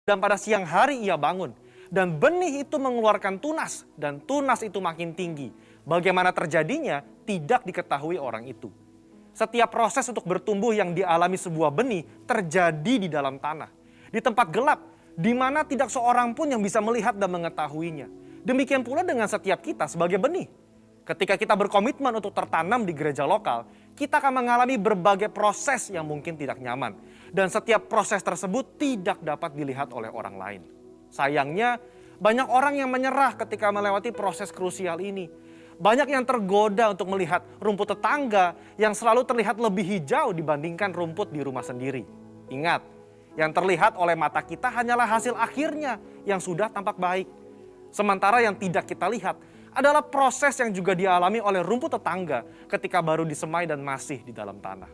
Dan pada siang hari ia bangun. Dan benih itu mengeluarkan tunas. Dan tunas itu makin tinggi. Bagaimana terjadinya tidak diketahui orang itu. Setiap proses untuk bertumbuh yang dialami sebuah benih terjadi di dalam tanah. Di tempat gelap, di mana tidak seorang pun yang bisa melihat dan mengetahuinya. Demikian pula dengan setiap kita sebagai benih. Ketika kita berkomitmen untuk tertanam di gereja lokal, kita akan mengalami berbagai proses yang mungkin tidak nyaman. Dan setiap proses tersebut tidak dapat dilihat oleh orang lain. Sayangnya, banyak orang yang menyerah ketika melewati proses krusial ini. Banyak yang tergoda untuk melihat rumput tetangga yang selalu terlihat lebih hijau dibandingkan rumput di rumah sendiri. Ingat, yang terlihat oleh mata kita hanyalah hasil akhirnya yang sudah tampak baik. Sementara yang tidak kita lihat adalah proses yang juga dialami oleh rumput tetangga ketika baru disemai dan masih di dalam tanah.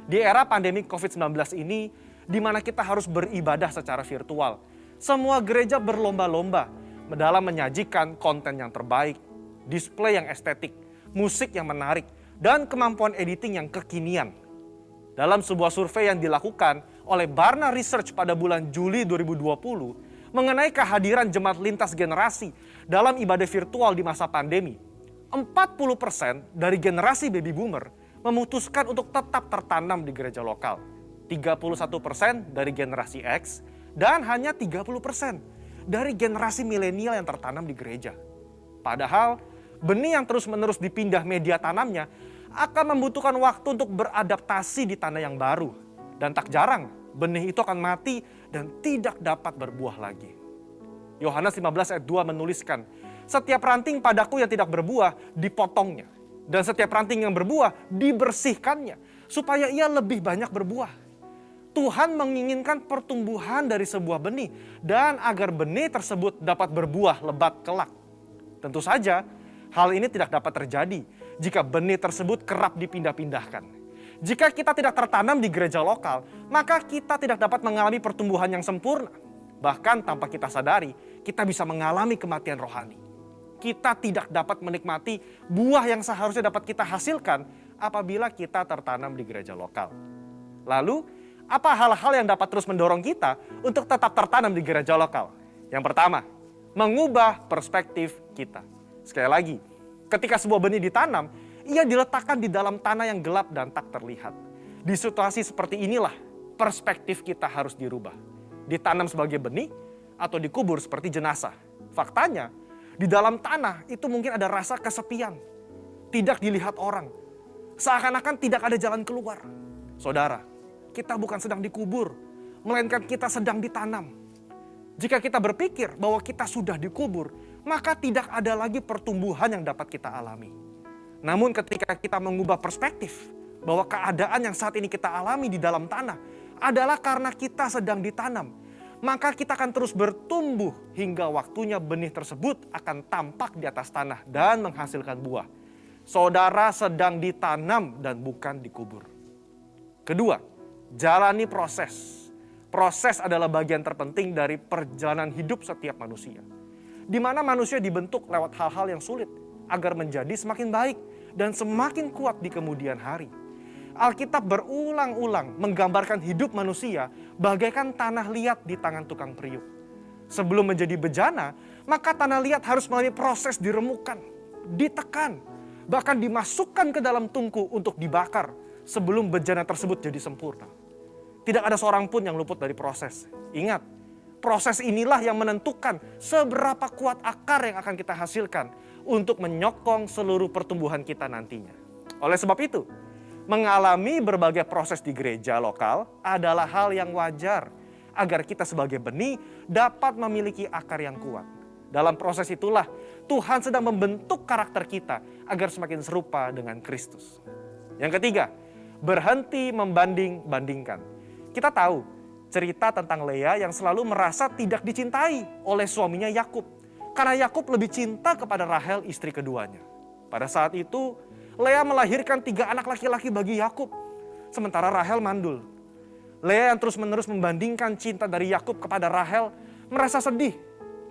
Di era pandemi COVID-19 ini, di mana kita harus beribadah secara virtual, semua gereja berlomba-lomba dalam menyajikan konten yang terbaik, display yang estetik, musik yang menarik, dan kemampuan editing yang kekinian. Dalam sebuah survei yang dilakukan oleh Barna Research pada bulan Juli 2020 mengenai kehadiran jemaat lintas generasi dalam ibadah virtual di masa pandemi, 40% dari generasi baby boomer memutuskan untuk tetap tertanam di gereja lokal, 31% dari generasi X, dan hanya 30% dari generasi milenial yang tertanam di gereja. Padahal, benih yang terus-menerus dipindah media tanamnya akan membutuhkan waktu untuk beradaptasi di tanah yang baru. Dan tak jarang, benih itu akan mati dan tidak dapat berbuah lagi. Yohanes 15 ayat 2 menuliskan, setiap ranting padaku yang tidak berbuah dipotongnya. Dan setiap ranting yang berbuah dibersihkannya supaya ia lebih banyak berbuah. Tuhan menginginkan pertumbuhan dari sebuah benih dan agar benih tersebut dapat berbuah lebat kelak. Tentu saja hal ini tidak dapat terjadi jika benih tersebut kerap dipindah-pindahkan. Jika kita tidak tertanam di gereja lokal, maka kita tidak dapat mengalami pertumbuhan yang sempurna. Bahkan tanpa kita sadari, kita bisa mengalami kematian rohani. Kita tidak dapat menikmati buah yang seharusnya dapat kita hasilkan apabila kita tertanam di gereja lokal. Lalu, apa hal-hal yang dapat terus mendorong kita untuk tetap tertanam di gereja lokal? Yang pertama, mengubah perspektif kita. Sekali lagi, ketika sebuah benih ditanam, ia diletakkan di dalam tanah yang gelap dan tak terlihat. Di situasi seperti inilah, perspektif kita harus dirubah. Ditanam sebagai benih atau dikubur seperti jenazah. Faktanya, di dalam tanah itu mungkin ada rasa kesepian. Tidak dilihat orang. Seakan-akan tidak ada jalan keluar. Saudara, kita bukan sedang dikubur, melainkan kita sedang ditanam. Jika kita berpikir bahwa kita sudah dikubur, maka tidak ada lagi pertumbuhan yang dapat kita alami. Namun ketika kita mengubah perspektif bahwa keadaan yang saat ini kita alami di dalam tanah adalah karena kita sedang ditanam, maka kita akan terus bertumbuh hingga waktunya benih tersebut akan tampak di atas tanah dan menghasilkan buah. Saudara sedang ditanam dan bukan dikubur. Kedua, jalani proses. Proses adalah bagian terpenting dari perjalanan hidup setiap manusia. Di mana manusia dibentuk lewat hal-hal yang sulit agar menjadi semakin baik dan semakin kuat di kemudian hari. Alkitab berulang-ulang menggambarkan hidup manusia bagaikan tanah liat di tangan tukang periuk. Sebelum menjadi bejana, maka tanah liat harus melalui proses diremukan, ditekan, bahkan dimasukkan ke dalam tungku untuk dibakar sebelum bejana tersebut jadi sempurna. Tidak ada seorang pun yang luput dari proses. Ingat, proses inilah yang menentukan seberapa kuat akar yang akan kita hasilkan untuk menyokong seluruh pertumbuhan kita nantinya. Oleh sebab itu, mengalami berbagai proses di gereja lokal adalah hal yang wajar agar kita sebagai benih dapat memiliki akar yang kuat. Dalam proses itulah Tuhan sedang membentuk karakter kita agar semakin serupa dengan Kristus. Yang ketiga, berhenti membanding-bandingkan. Kita tahu cerita tentang Lea yang selalu merasa tidak dicintai oleh suaminya Yakub karena Yakub lebih cinta kepada Rahel, istri keduanya. Pada saat itu, Lea melahirkan 3 anak laki-laki bagi Yakub, sementara Rahel mandul. Lea yang terus-menerus membandingkan cinta dari Yakub kepada Rahel merasa sedih,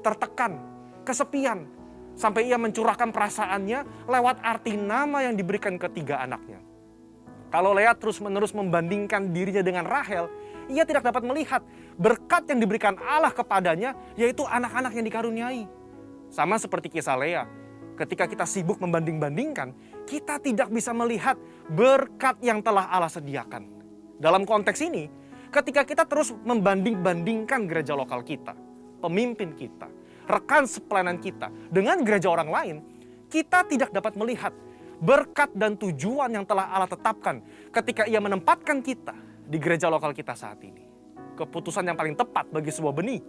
tertekan, kesepian, sampai ia mencurahkan perasaannya lewat arti nama yang diberikan ke 3 anaknya. Kalau Lea terus-menerus membandingkan dirinya dengan Rahel, ia tidak dapat melihat berkat yang diberikan Allah kepadanya, yaitu anak-anak yang dikaruniai. Sama seperti kisah Lea, ketika kita sibuk membanding-bandingkan, kita tidak bisa melihat berkat yang telah Allah sediakan. Dalam konteks ini, ketika kita terus membanding-bandingkan gereja lokal kita, pemimpin kita, rekan sepelayanan kita dengan gereja orang lain, kita tidak dapat melihat berkat dan tujuan yang telah Allah tetapkan ketika Ia menempatkan kita di gereja lokal kita saat ini. Keputusan yang paling tepat bagi sebuah benih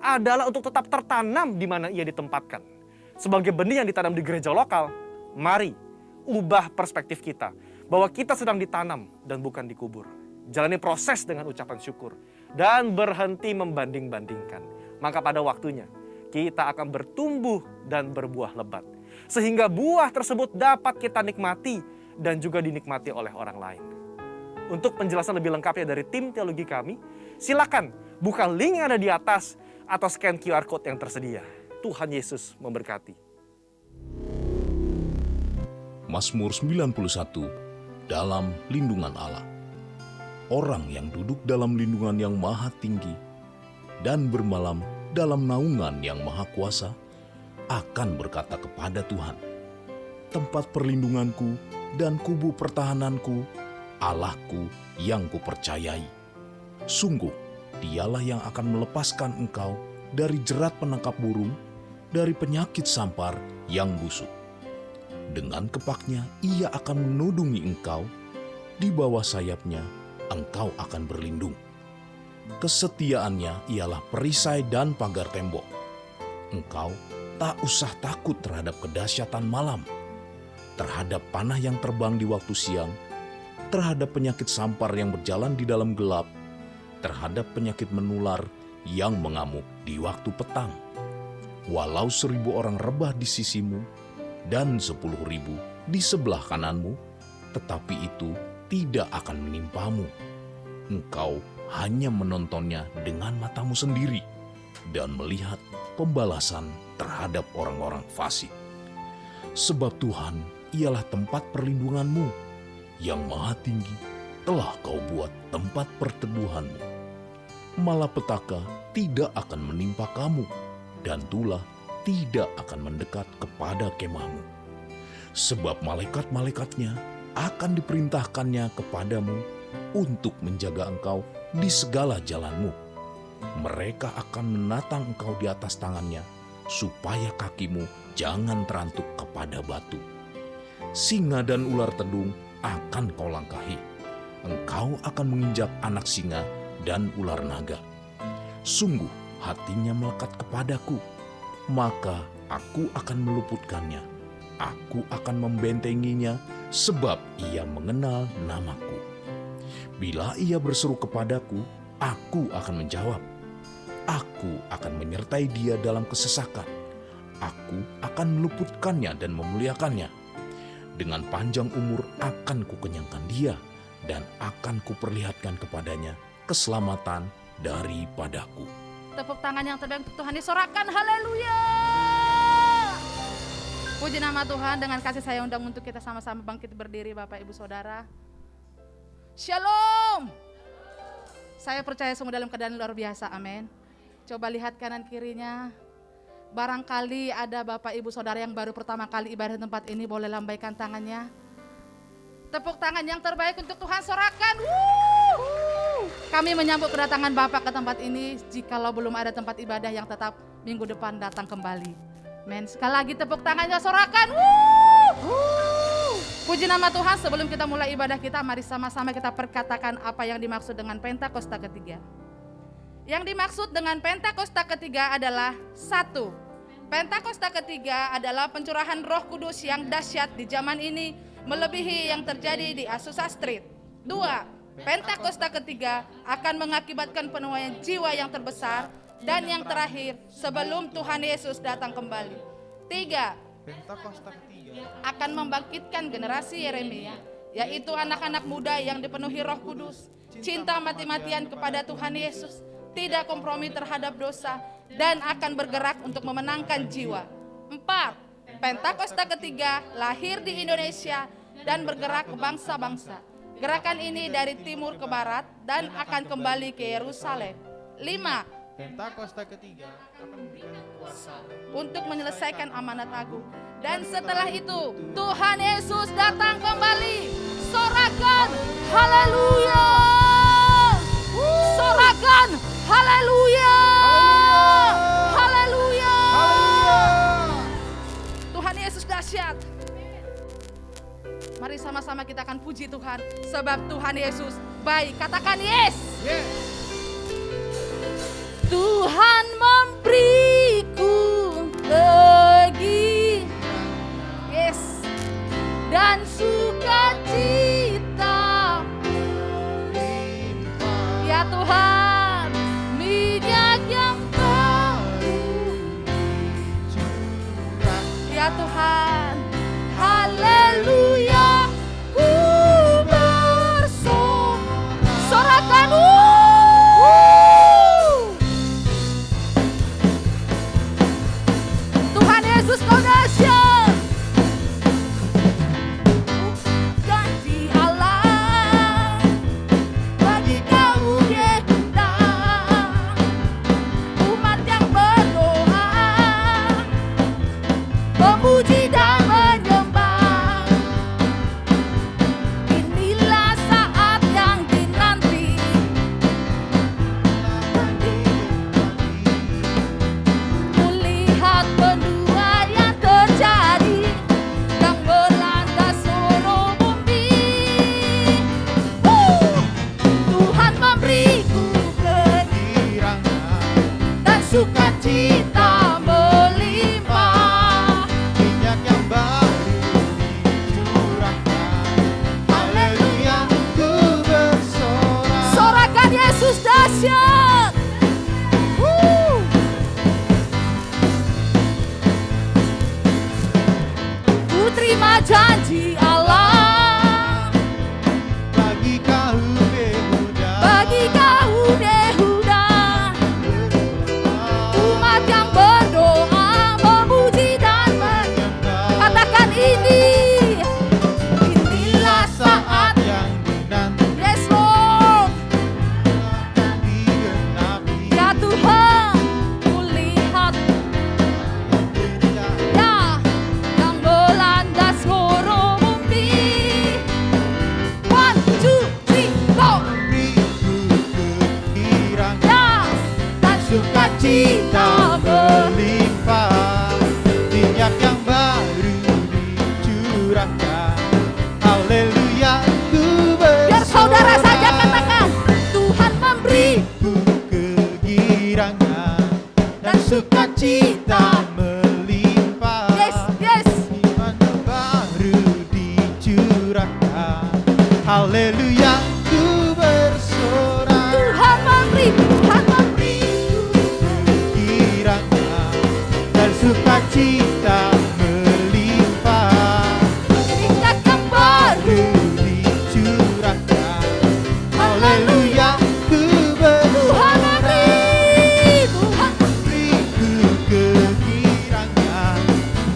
adalah untuk tetap tertanam di mana ia ditempatkan. Sebagai benih yang ditanam di gereja lokal, mari ubah perspektif kita bahwa kita sedang ditanam dan bukan dikubur. Jalani proses dengan ucapan syukur dan berhenti membanding-bandingkan. Maka pada waktunya kita akan bertumbuh dan berbuah lebat. Sehingga buah tersebut dapat kita nikmati dan juga dinikmati oleh orang lain. Untuk penjelasan lebih lengkapnya dari tim teologi kami, silakan buka link yang ada di atas atau scan QR Code yang tersedia. Tuhan Yesus memberkati. Mazmur 91, dalam lindungan Allah. Orang yang duduk dalam lindungan yang maha tinggi dan bermalam dalam naungan yang maha kuasa akan berkata kepada Tuhan, tempat perlindunganku dan kubu pertahananku, Allahku yang kupercayai. Sungguh, Dialah yang akan melepaskan engkau dari jerat penangkap burung, dari penyakit sampar yang busuk. Dengan kepaknya Ia akan menudungi engkau, di bawah sayapnya engkau akan berlindung. Kesetiaannya ialah perisai dan pagar tembok. Engkau tak usah takut terhadap kedahsyatan malam, terhadap panah yang terbang di waktu siang, terhadap penyakit sampar yang berjalan di dalam gelap, terhadap penyakit menular yang mengamuk di waktu petang. Walau 1.000 orang rebah di sisimu dan 10.000 di sebelah kananmu, tetapi itu tidak akan menimpamu. Engkau hanya menontonnya dengan matamu sendiri dan melihat pembalasan terhadap orang-orang fasik. Sebab Tuhan ialah tempat perlindunganmu, yang maha tinggi telah kau buat tempat perteduhanmu. Malapetaka tidak akan menimpa kamu, dan tulah tidak akan mendekat kepada kemahmu. Sebab malaikat-malaikatnya akan diperintahkannya kepadamu untuk menjaga engkau di segala jalanmu. Mereka akan menatang engkau di atas tangannya, supaya kakimu jangan terantuk kepada batu. Singa dan ular tedung akan kau langkahi. Engkau akan menginjak anak singa dan ular naga. Sungguh hatinya melekat kepadaku, maka aku akan meluputkannya. Aku akan membentenginya, sebab ia mengenal namaku. Bila ia berseru kepadaku, aku akan menjawab. Aku akan menyertai dia dalam kesesakan. Aku akan meluputkannya dan memuliakannya. Dengan panjang umur akan kukenyangkan dia, dan akan kuperlihatkan kepadanya keselamatan daripadaku. Tepuk tangan yang terbaik untuk Tuhan disorakan, haleluya. Puji nama Tuhan. Dengan kasih saya undang untuk kita sama-sama bangkit berdiri, Bapak Ibu Saudara. Shalom. Saya percaya semua dalam keadaan luar biasa, amin. Coba lihat kanan kirinya. Barangkali ada Bapak Ibu Saudara yang baru pertama kali ibadah di tempat ini, boleh lambaikan tangannya. Tepuk tangan yang terbaik untuk Tuhan, sorakan. Kami menyambut kedatangan Bapak ke tempat ini. Jikalau belum ada tempat ibadah yang tetap, minggu depan datang kembali. Men, sekali lagi tepuk tangannya, sorakan. Puji nama Tuhan. Sebelum kita mulai ibadah kita, mari sama-sama kita perkatakan apa yang dimaksud dengan Pentakosta ketiga. Yang dimaksud dengan Pentakosta ketiga adalah 1. Pentakosta ketiga adalah pencurahan Roh Kudus yang dahsyat di zaman ini, melebihi yang terjadi di Azusa Street. 2. Pentakosta ketiga akan mengakibatkan penuaian jiwa yang terbesar. Dan yang terakhir, sebelum Tuhan Yesus datang kembali. 3. Pentakosta ketiga akan membangkitkan generasi Yeremia, yaitu anak-anak muda yang dipenuhi Roh Kudus, cinta mati-matian kepada Tuhan Yesus, tidak kompromi terhadap dosa, dan akan bergerak untuk memenangkan jiwa. 4. Pentakosta ketiga lahir di Indonesia dan bergerak ke bangsa-bangsa. Gerakan ini dari timur ke barat dan akan kembali ke Yerusalem. 5. Pentakosta ketiga akan memberikan kuasa Untuk menyelesaikan amanat agung. Dan setelah itu Tuhan Yesus datang kembali. Sorakan haleluya. Sorakan haleluya. Haleluya. Tuhan Yesus dahsyat. Mari sama-sama kita akan puji Tuhan. Sebab Tuhan Yesus baik. Katakan yes. Tuhan memberiku lagi, yes, dan sukacita. Ya Tuhan, minyak yang baru. Ya Tuhan, haleluya, ku bersorakan. Tuhan Yesus kau dahsyat. Janji Allah bagi kaum Yehuda, umat yang berdoa, memuji dan menyembah. Inilah saat yang dinanti. Kulihat penuai yang terjadi, yang melanda seluruh bumi. Tuhan memberiku kiranya dan sukacita melimpah. minyak yang baru dicurahkan. Haleluya, ku bersorak. Sorakan Yesus dahsyat. Ku terima janji Allah Bagi kaum Yehuda, bagi kaum Yehuda, umat yang berdoa, memuji dan menyembah. katakan inilah saat. yang dinanti Yes Lord. digenapi. Ya Tuhan, kulihat ya yang melanda seluruh bumi. 1, 2, 3, go. Beriku kiranya Ya, dan sukacita melimpah, minyak yang baru dicurahkan. Haleluya, ku biar saudara bersorak. saja katakan Tuhan memberi. Ku kegirangan dan sukacita melimpah. Yes, yes. Iman baru dicurahkan. Haleluya, ku bersorak. Tuhan memberi. Tuhan memberi. Kiranya dan sukacita melimpah, Minyak yang baru. dicurahkan. Haleluya, ku Tuhan bersorak. memberi. Tuhan Beriku kegirangan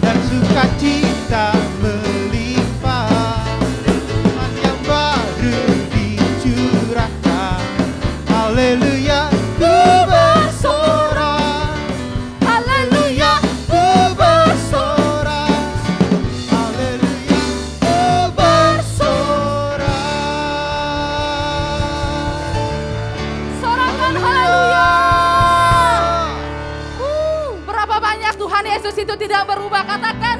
dan sukacita melimpah, iman yang baru dicurahkan. Haleluya, ku bersorak. haleluya. Ku bersorak. Haleluya, ku bersorak. Sorakan haleluya. Berapa banyak Tuhan Yesus itu tidak berubah. Katakan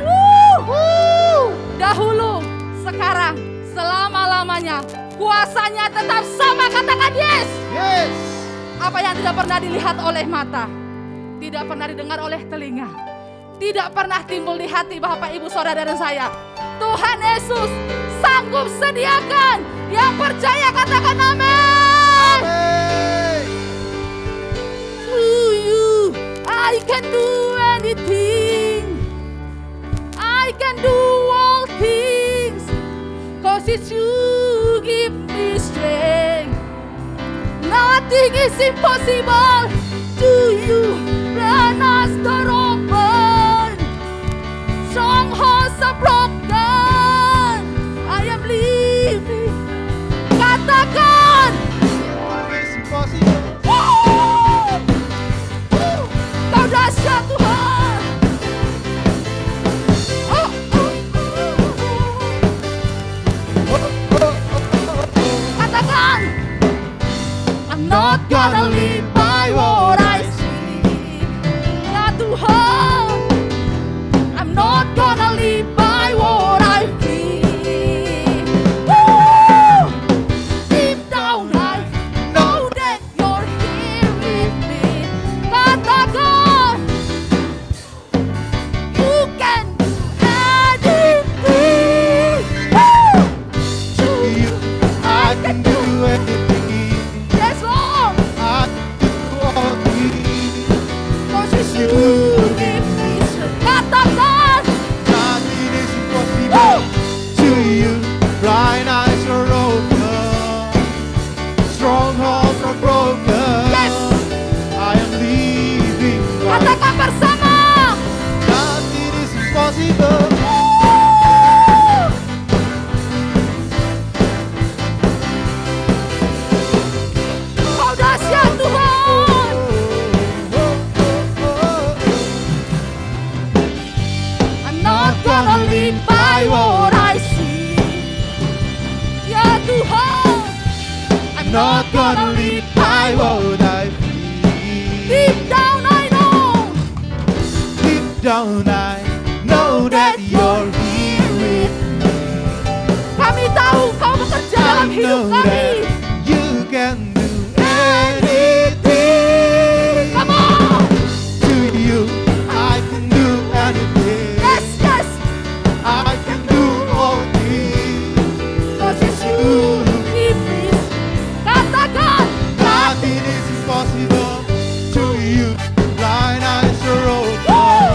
dahulu, sekarang, selama-lamanya. Kuasanya tetap sama. Katakan yes. Yes. Apa yang tidak pernah dilihat oleh mata, tidak pernah didengar oleh telinga, tidak pernah timbul di hati Bapak Ibu Saudara dan saya, Tuhan Yesus sanggup sediakan. Yang percaya katakan amin. Amin. To you I can do anything, I can do all things, 'cause it's you give me strength. Nothing is impossible to you. Run as the open, strongholds are broken. I am living. Katakan. It's impossible. Woo! dahsyat Tuhan. Oh, Katakan, I'm not gonna live by what I see. Ya Tuhan, I'm not gonna live by what I feel. Woo! Deep down I know that you're here with me. Katakan, you can do anything. Woo! To you, I can do anything. Yes, Lord. I can do all things. 'Cause you give me strength. Katakan, Nothing is impossible. To you, blind eyes are open. Strongholds are broken. yes. I am living by Katakan bersama. nothing is impossible. Kau dahsyat Tuhan. I'm not gonna live by what I see. Ya Tuhan, I'm Not gonna live by what I feel. Deep down I know Deep down I know that you're here with me. kami tahu kau bekerja dalam I hidup know kami. that you can do anything. Come on. To you, I can do anything. Yes, yes. I can do all things. 'Cause it's you give me. Katakan, Nothing is impossible. To you, blind eyes are open. Woo!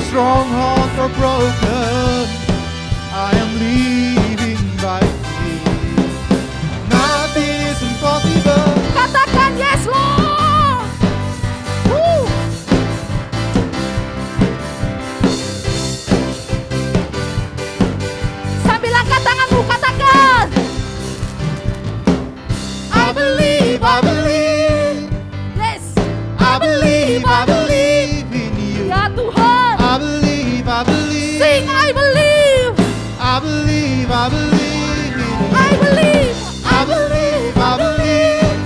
Strongholds are broken. I am living by faith. Nothing is impossible. Katakan yes, Lord. Woo. Sambil angkat tanganmu, katakan. I believe, I believe, Yes. I believe, I believe in you. Ya Tuhan. I believe, I believe, Sing, I believe. I believe, I believe in you. I believe. I believe, I believe,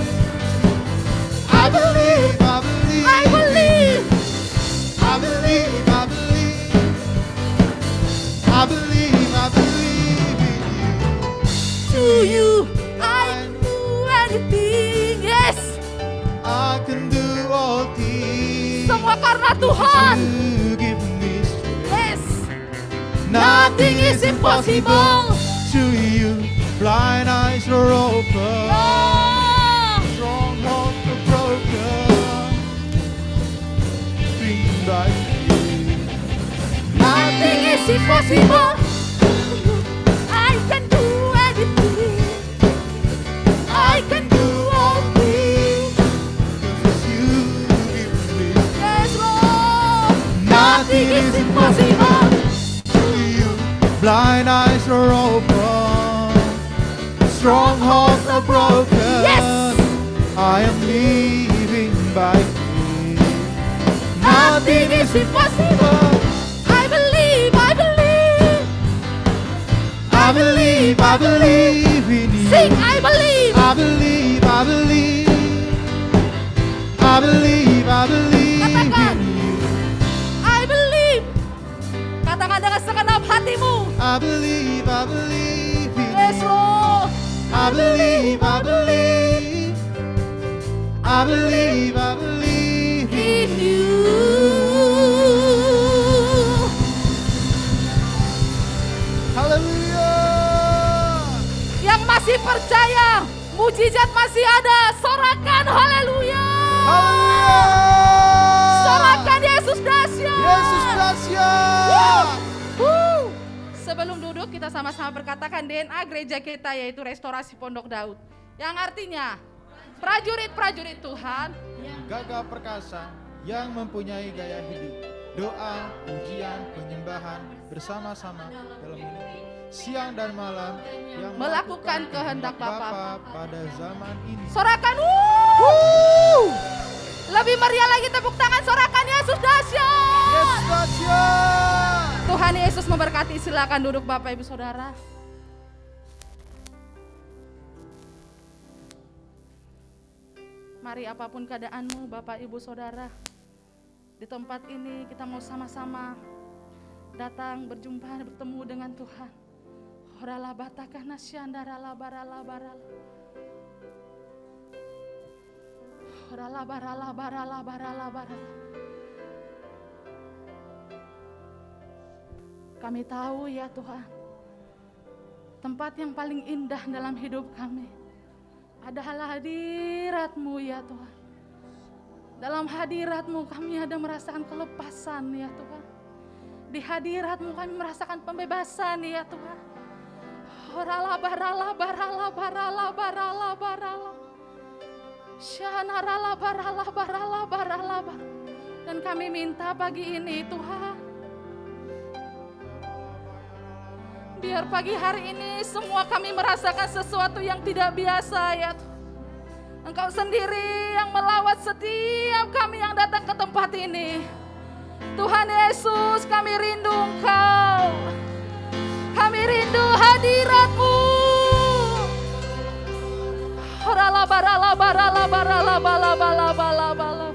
I believe, I believe, I believe. I believe, I believe, I believe, I believe in you. To you, I do anything. Yes. I can do all things. Semua karena Tuhan. You give me strength. Yes. Nothing is impossible. To you, blind eyes are open. Oh. Strongholds are broken. Think by faith. Nothing is impossible. I can do anything. I can do all things. Cause you give me Yes, Lord. nothing is impossible. To you, blind eyes are open. Strongholds are broken. Yes. I am living by faith. Nothing is impossible. I believe, I believe. I believe, I believe in you. Sing, I believe. I believe, I believe, I believe, I believe Katakan. in you. I believe. Katakan dengan segenap hatimu. I believe in Yes, you. Lord. I believe, I believe, I believe, I believe In you. Haleluya. Yang masih percaya, mujizat masih ada. Sorakan haleluya. Haleluya. Sorakan Yesus dahsyat. Yesus dahsyat. Wuh. Sebelum duduk kita sama-sama berkatakan DNA gereja kita yaitu Restorasi Pondok Daud. Yang artinya prajurit-prajurit Tuhan. Gagah perkasa yang mempunyai gaya hidup. Doa, pujian, penyembahan bersama-sama dalam hidup. Siang dan malam yang Melakukan kehendak Bapa. Bapa pada zaman ini. Sorakan. Wuh. Lebih meriah lagi tepuk tangan, sorakan Yesus dahsyat. Yesus dahsyat. Tuhan Yesus memberkati, silakan duduk Bapak Ibu Saudara. Mari apapun keadaanmu Bapak Ibu Saudara, di tempat ini kita mau sama-sama datang berjumpa bertemu dengan Tuhan. Orala batakah nasyandara barala barala. Orala barala barala barala barala. Kami tahu ya Tuhan, tempat yang paling indah dalam hidup kami adalah hadirat-Mu ya Tuhan. Dalam hadirat-Mu kami ada merasakan kelepasan ya Tuhan. Di hadirat-Mu kami merasakan pembebasan ya Tuhan. Orala barala barala barala barala barala. Syanarala barala barala barala barala. Dan kami minta pagi ini Tuhan, biar pagi hari ini semua kami merasakan sesuatu yang tidak biasa ya Tuhan. Engkau sendiri yang melawat setiap kami yang datang ke tempat ini. Tuhan Yesus, kami rindu Engkau. Kami rindu hadirat-Mu. Barala barala barala barala bala bala bala bala.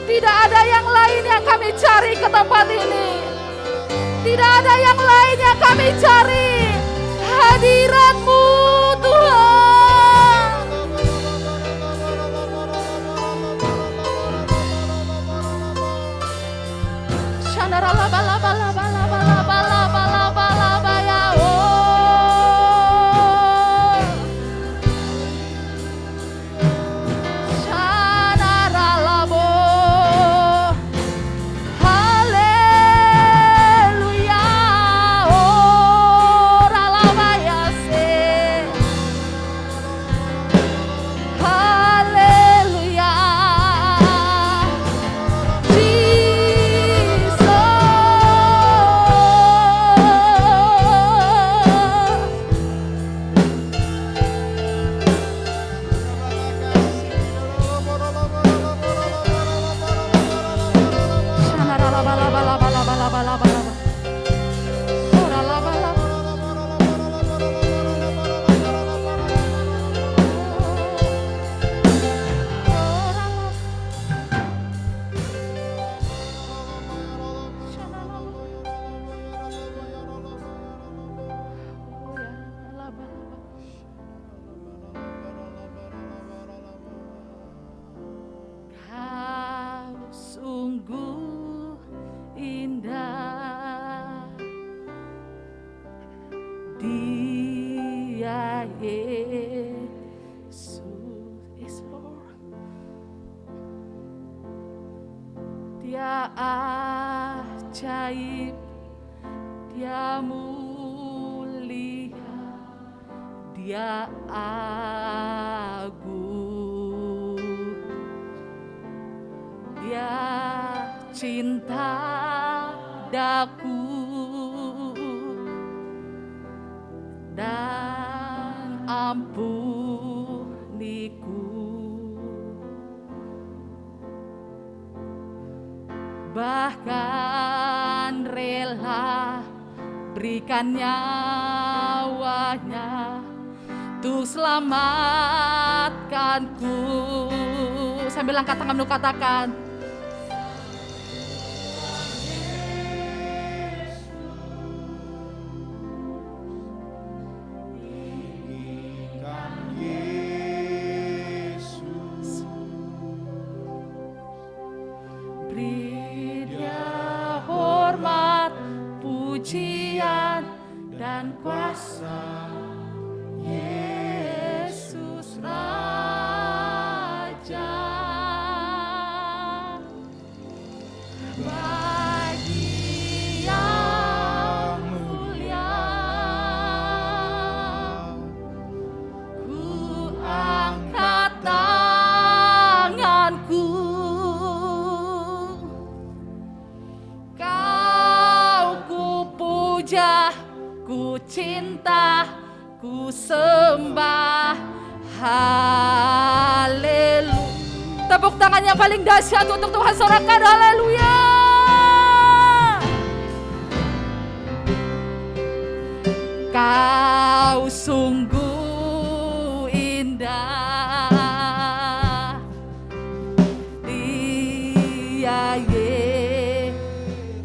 Tidak ada yang lain yang kami cari ke tempat ini. Tidak ada yang lain yang kami cari. Hadirat-Mu Tuhan. Shandarala bala bala bala bala bala bala bala baya oh. Shandarala bo. Haleluya oh rala baya se. Haleluya. Kau sungguh indah, Dia Yesus is Lord. Dia ajaib, Dia mulia, Dia agung, Dia cinta daku dan ampuniku, bahkan rela berikan nyawanya untuk selamatkanku. Sambil angkat tangan katakan, Tinggikan Yesus, beri Dia hormat, pujian dan kuasa. Yesus Raja, bagi yang mulia, ku angkat tanganku, Kau ku puja, ku cinta, ku sembah. Haleluya. Tepuk tangan yang paling dahsyat untuk Tuhan, sorakan haleluya. Kau sungguh indah, Dia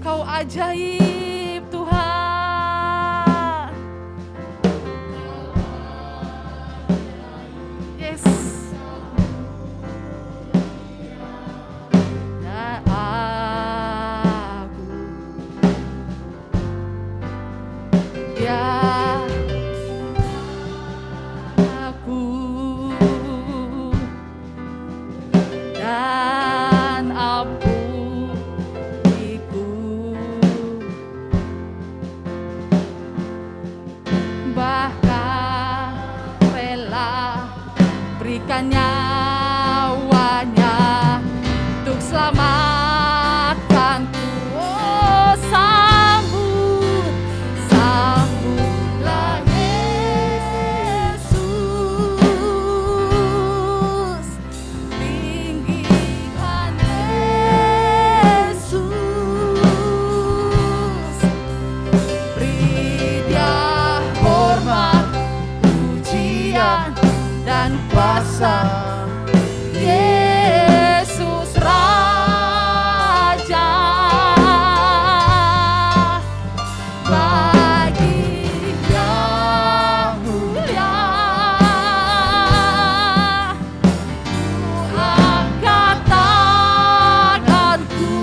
Kau ajaib Tuhan. Yes. Dan aku ya aku dan ampuniku, bahkan rela berikan nyawanya untuk selamatkanku. Oh, sambutlah Yesus, tinggikan Yesus, beri Dia hormat, pujian dan kuasa. Yesus Raja, bagi Yang mulia, ku angkat tanganku,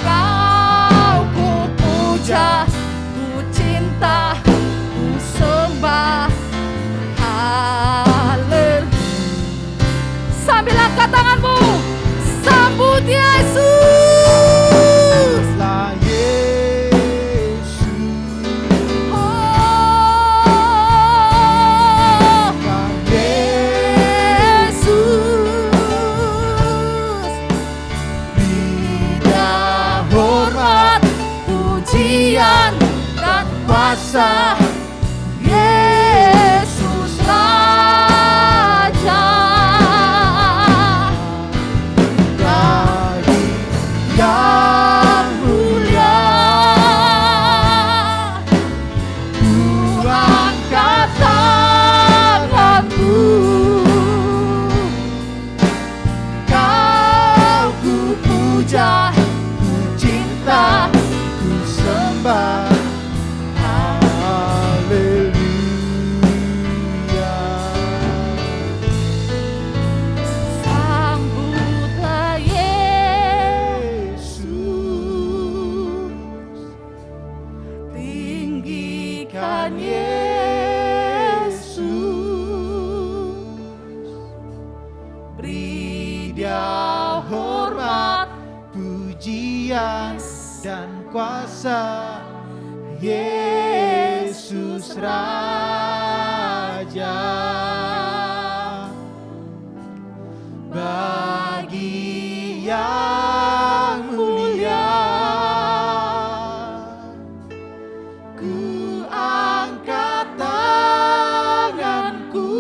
Kau ku puja, ku cinta, ku sembah. Haleluya. Sambil angkat tanganmu, sambut Yesus. Sambutlah Yesus, Oh, Yesus, beri Dia hormat, pujian dan kuasa. Yesus Raja, Bagi Yang mulia, ku angkat tanganku, Kau ku puja, ku cinta, ku sembah. Haleluya. sambutlah Yesus, tinggikan Yesus, beri Dia hormat, pujian dan kuasa. Yesus Raja, bagi Yang mulia, ku angkat tanganku,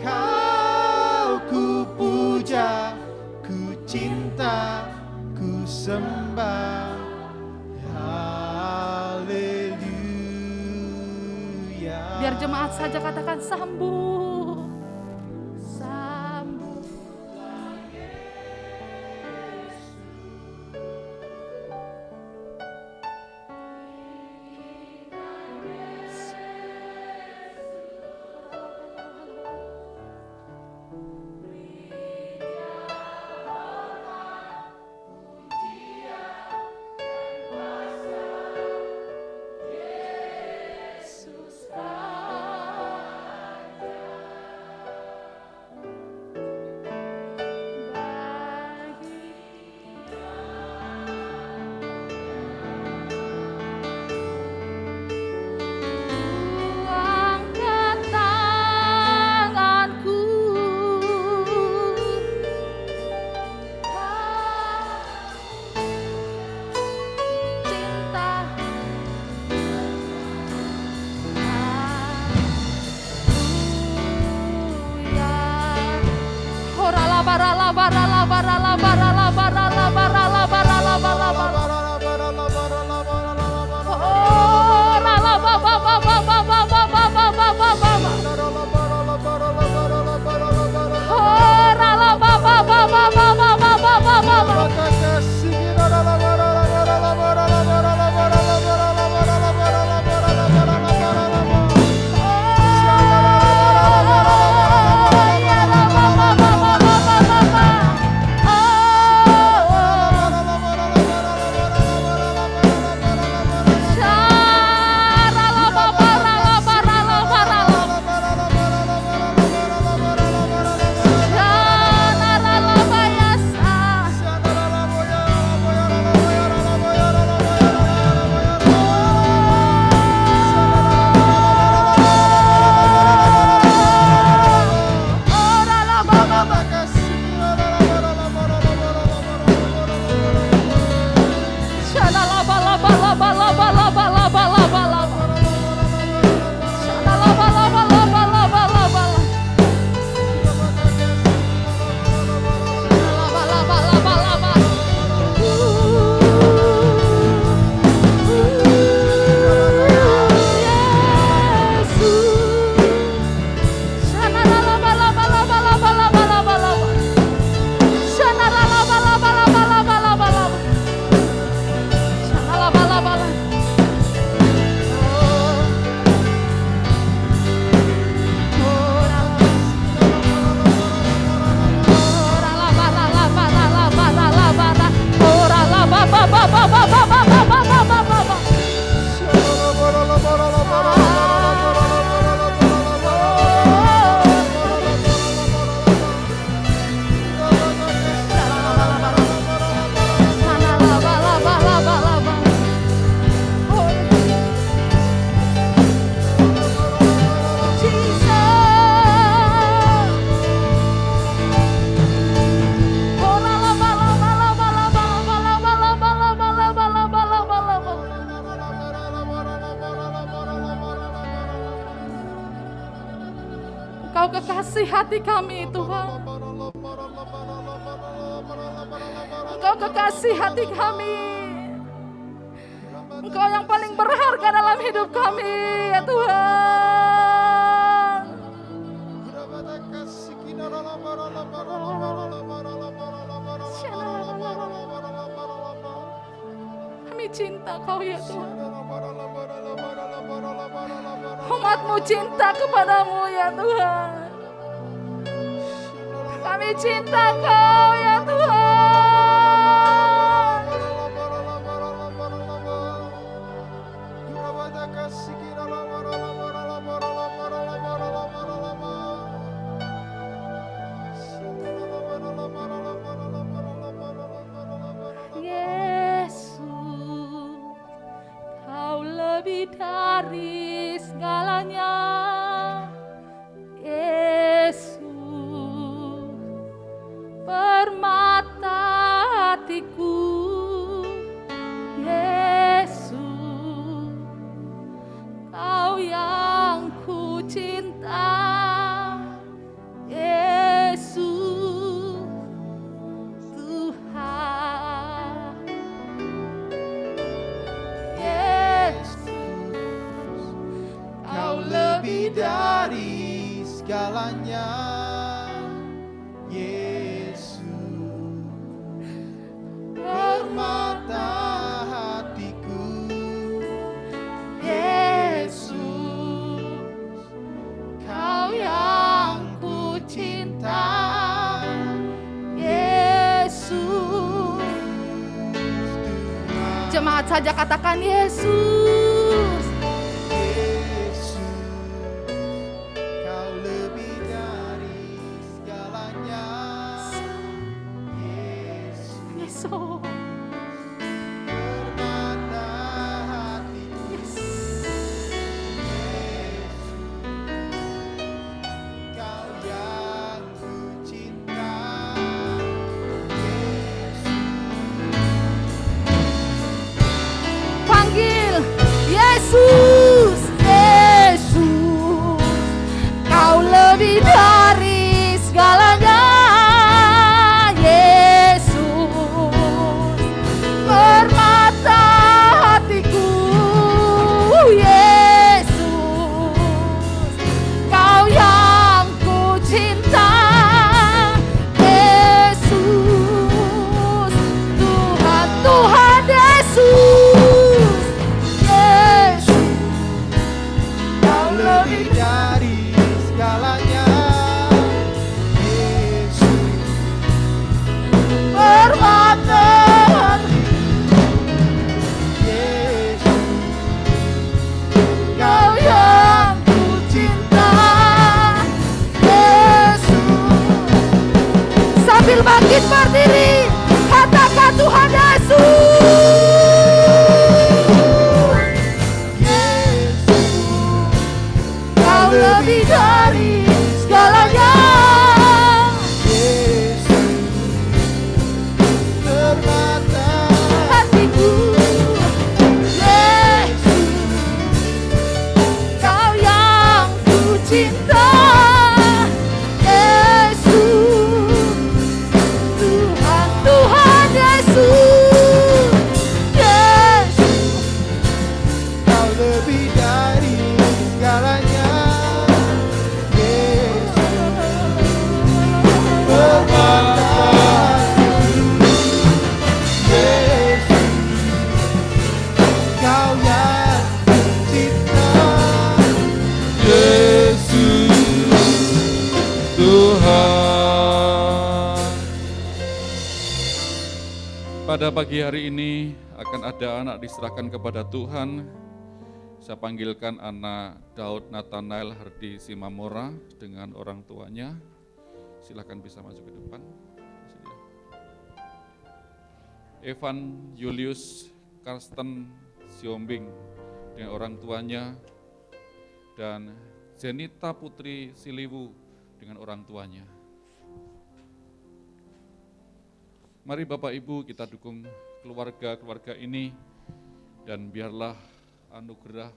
Kau ku puja, ku cinta, ku sembah. Haleluya. biar jemaat saja katakan sambut, sambut. Yesus Raja, Engkau kekasih hati kami Tuhan. Engkau kekasih hati kami. Engkau yang paling berharga dalam hidup kami ya Tuhan. Kami cinta Kau ya Tuhan. Umat-Mu cinta kepadamu ya Tuhan. Kami cinta Kau ya Tuhan. Yesus, Kau lebih dari segalanya. Yesus, permata hatiku. Yesus, Kau yang ku cinta. Yesus, Tuhan. Yesus, Kau lebih dari segalanya, Yesus, permata hatiku. Yesus, Kau yang ku cinta. Yesus, jemaat saja katakan Yesus. Yesus, Kau lebih dari segalanya, Yesus, Yesus. permata hatiku. Kau yang ku cinta, Panggil bangkit berdiri, katakan Tuhan Yesus. Kau lebih dari segalanya. Hatiku, Yesus, Kau yang ku cinta. Yesus, Tuhan, Tuhan Yesus. Yesus, Kau lebih dari segalanya. Pada pagi hari ini akan ada anak diserahkan kepada Tuhan. Saya panggilkan anak Daud Nathanael Hardi Simamora dengan orang tuanya. Silakan bisa maju ke depan. Evan Julius Karsten Siombing dengan orang tuanya, dan Zenita Putri Siliwu dengan orang tuanya. Mari Bapak Ibu kita dukung keluarga-keluarga ini, dan biarlah anugerah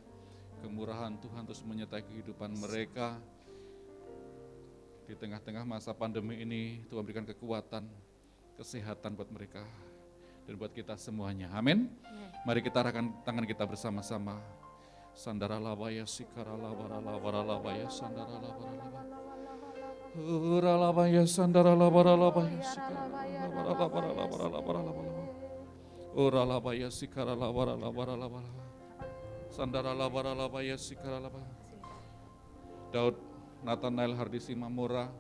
kemurahan Tuhan terus menyertai kehidupan mereka. Di tengah-tengah masa pandemi ini Tuhan berikan kekuatan, kesehatan buat mereka dan buat kita semuanya. Amin. Mari kita arahkan tangan kita bersama-sama. Sandaralabaya sikaralabaralabaralabaya sandaralabaralabaya. Uralabaya sandaralabaralabaya sikaralabaralabaralabaralabaralabaya. Uralabaya sikaralabaralabaralabaralabaya. Sandaralabaralabaya sikaralabaralabaya. Daud Nathanael Hardi Simamora,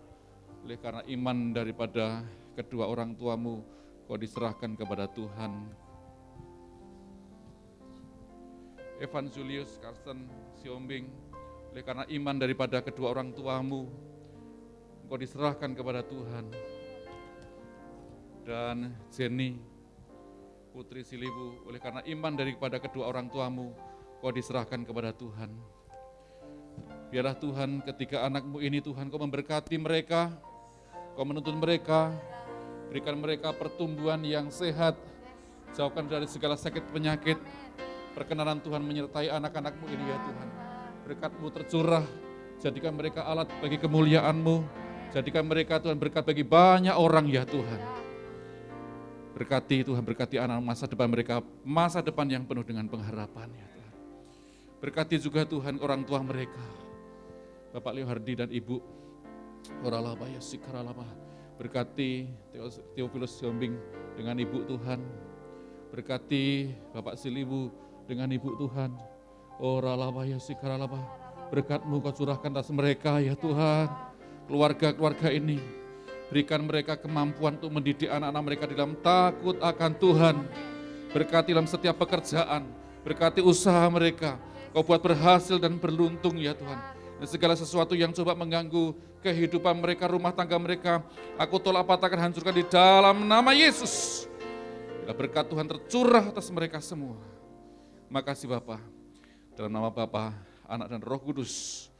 oleh karena iman daripada kedua orang tuamu, kau diserahkan kepada Tuhan. Evan Julius Karsten Siombing, oleh karena iman daripada kedua orang tuamu, kau diserahkan kepada Tuhan. Dan Jenny Putri Siliwu, oleh karena iman daripada kedua orang tuamu, kau diserahkan kepada Tuhan. Biarlah Tuhan ketika anakmu ini Tuhan kau memberkati mereka, kau menuntun mereka, berikan mereka pertumbuhan yang sehat, jauhkan dari segala sakit penyakit. Perkenanan Tuhan menyertai anak-anakmu ini ya Tuhan. Berkat-Mu tercurah, jadikan mereka alat bagi kemuliaan-Mu, jadikan mereka Tuhan berkat bagi banyak orang ya Tuhan. Berkati Tuhan, berkati anak masa depan mereka, masa depan yang penuh dengan pengharapan ya Tuhan. Berkati juga Tuhan orang tua mereka, Bapak Leo Hardi dan Ibu Oralabaya Sikaralaba. Berkati Theophilus Siombing dengan Ibu Tuhan. Berkati Bapak Siliwu dengan Ibu Tuhan. Oralabaya Sikaralaba. Berkat-Mu kau curahkan atas mereka ya Tuhan. Keluarga-keluarga ini, berikan mereka kemampuan untuk mendidik anak-anak mereka dalam takut akan Tuhan. Berkati dalam setiap pekerjaan, berkati usaha mereka. Kau buat berhasil dan beruntung ya Tuhan. Dan segala sesuatu yang coba mengganggu kehidupan mereka, rumah tangga mereka, aku tolak patahkan, hancurkan di dalam nama Yesus. Bila berkat Tuhan tercurah atas mereka semua. Makasih Bapa. Dalam nama Bapa, Anak dan Roh Kudus,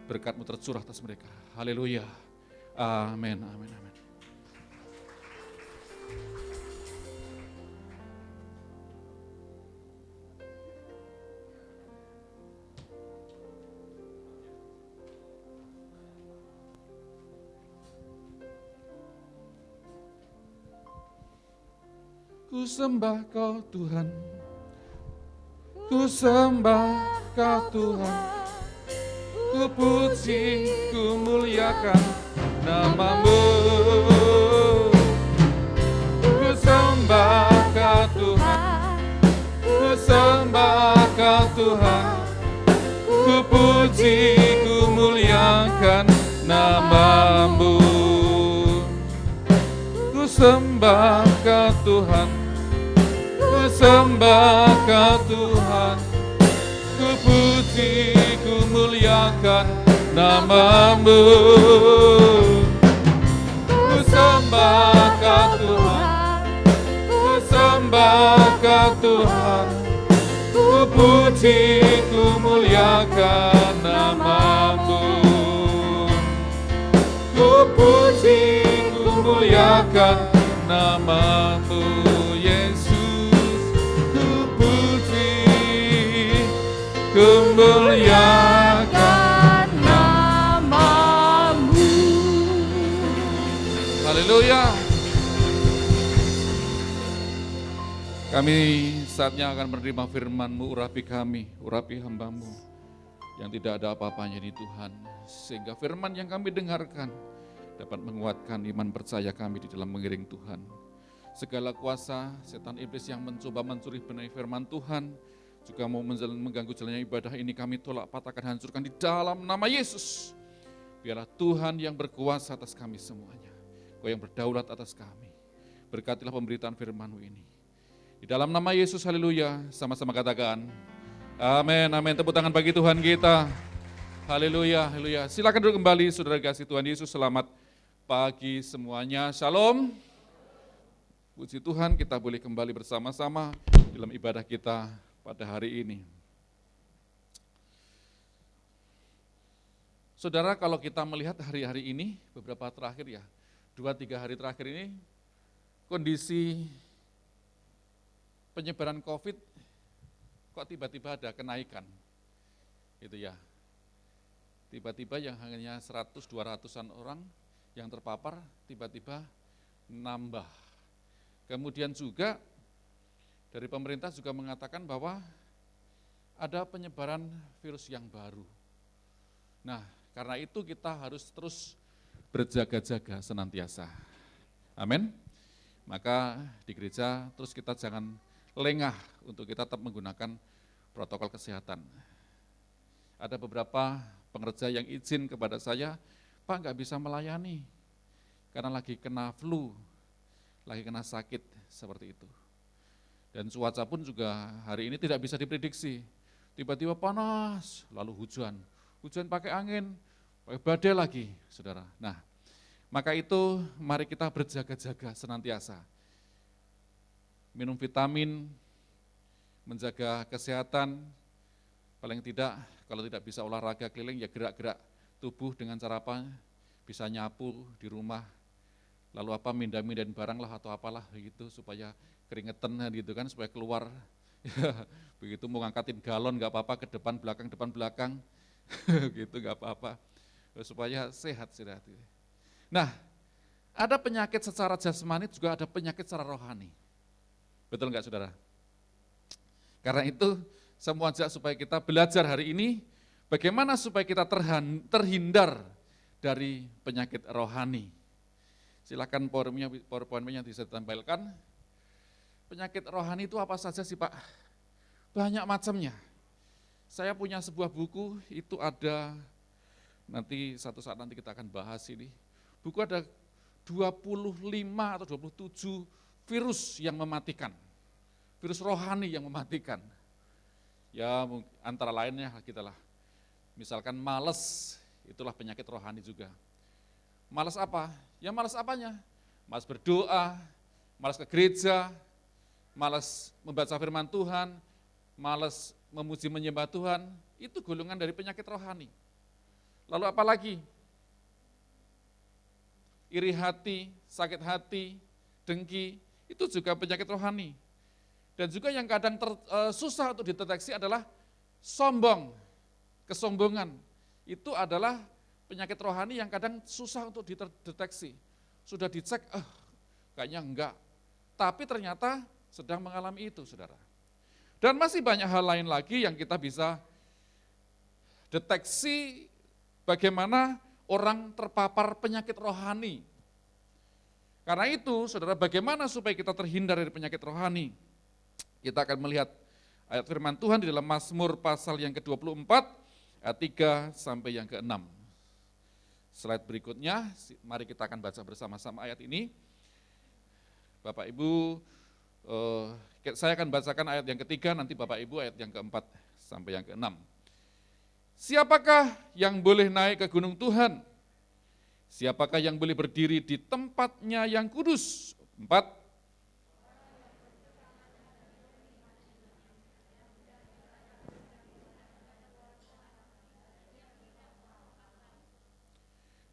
berkat-Mu tercurah atas mereka. Haleluya. Amin, amin, amin. Ku sembah Kau Tuhan, ku sembah Kau Tuhan, ku puji, ku muliakan nama-Mu. Ku sembah Kau Tuhan, ku sembah Kau Tuhan, ku puji, ku muliakan nama-Mu. Ku sembah Kau Tuhan, ku sembah Kau Tuhan, ku puji, ku muliakan nama-Mu. Ku sembah Kau puji, ku muliakan namamu. Ku puji, ku muliakan namamu, Yesus. Ku puji, ku muliakan namamu. Haleluya. Kami saatnya akan menerima firman-Mu, urapi kami, urapi hamba-Mu yang tidak ada apa-apanya di Tuhan. Sehingga firman yang kami dengarkan dapat menguatkan iman percaya kami di dalam mengiring Tuhan. Segala kuasa setan iblis yang mencoba mencuri benih firman Tuhan, juga mau mengganggu jalannya ibadah ini, kami tolak, patahkan, hancurkan di dalam nama Yesus. Biarlah Tuhan yang berkuasa atas kami semuanya. Kau yang berdaulat atas kami. Berkatilah pemberitaan firman-Mu ini. Di dalam nama Yesus, haleluya, sama-sama katakan, amin, amin. Tepuk tangan bagi Tuhan kita, haleluya, haleluya. Silakan duduk kembali, saudara kasih Tuhan Yesus, selamat pagi semuanya, shalom. Puji Tuhan, kita boleh kembali bersama-sama dalam ibadah kita pada hari ini. Saudara, kalau kita melihat hari-hari ini, beberapa terakhir ya, 2-3 hari terakhir ini, kondisi penyebaran COVID kok tiba-tiba ada kenaikan, gitu ya. Tiba-tiba yang hanya 100-200-an orang yang terpapar, tiba-tiba nambah. Kemudian juga dari pemerintah juga mengatakan bahwa ada penyebaran virus yang baru. Nah, karena itu kita harus terus berjaga-jaga senantiasa. Amin. Maka di gereja terus kita jangan lengah untuk kita tetap menggunakan protokol kesehatan. Ada beberapa pengerja yang izin kepada saya, Pak nggak bisa melayani karena lagi kena flu, lagi kena sakit seperti itu. Dan cuaca pun juga hari ini tidak bisa diprediksi. Tiba-tiba panas, lalu hujan pakai angin, pakai badai lagi, saudara. Nah, maka itu mari kita berjaga-jaga senantiasa. Minum vitamin, menjaga kesehatan, paling tidak kalau tidak bisa olahraga keliling ya gerak-gerak tubuh dengan cara apa? Bisa nyapu di rumah, lalu apa mindahin barang lah atau apalah begitu supaya keringetan gitu kan, supaya keluar. Begitu mau ngangkatin galon nggak apa-apa, ke depan belakang, gitu nggak apa-apa, supaya sehat. Nah, ada penyakit secara jasmani, juga ada penyakit secara rohani. Betul enggak saudara? Karena itu semua ajak supaya kita belajar hari ini bagaimana supaya kita terhindar dari penyakit rohani. Silakan PowerPoint-nya bisa ditampilkan. Penyakit rohani itu apa saja sih Pak? Banyak macamnya. Saya punya sebuah buku, itu ada, nanti satu saat nanti kita akan bahas ini. Buku ada 25 atau 27 virus yang mematikan. Virus rohani yang mematikan. Ya antara lainnya kita lah. Misalkan malas, itulah penyakit rohani juga. Malas apa? Ya malas apanya? Malas berdoa, malas ke gereja, malas membaca firman Tuhan, malas memuji menyembah Tuhan, itu golongan dari penyakit rohani. Lalu apa lagi? Iri hati, sakit hati, dengki, itu juga penyakit rohani. Dan juga yang kadang susah untuk dideteksi adalah sombong, kesombongan. Itu adalah penyakit rohani yang kadang susah untuk dideteksi. Sudah dicek, kayaknya enggak. Tapi ternyata sedang mengalami itu, saudara. Dan masih banyak hal lain lagi yang kita bisa deteksi bagaimana orang terpapar penyakit rohani. Karena itu, saudara, bagaimana supaya kita terhindar dari penyakit rohani? Kita akan melihat ayat firman Tuhan di dalam Mazmur pasal yang ke-24, ayat 3 sampai yang ke-6. Slide berikutnya, mari kita akan baca bersama-sama ayat ini. Bapak Ibu, saya akan bacakan ayat yang ketiga, nanti Bapak Ibu ayat yang ke-4 sampai yang ke-6. Siapakah yang boleh naik ke gunung Tuhan? Siapakah yang boleh berdiri di tempatnya yang kudus? 4.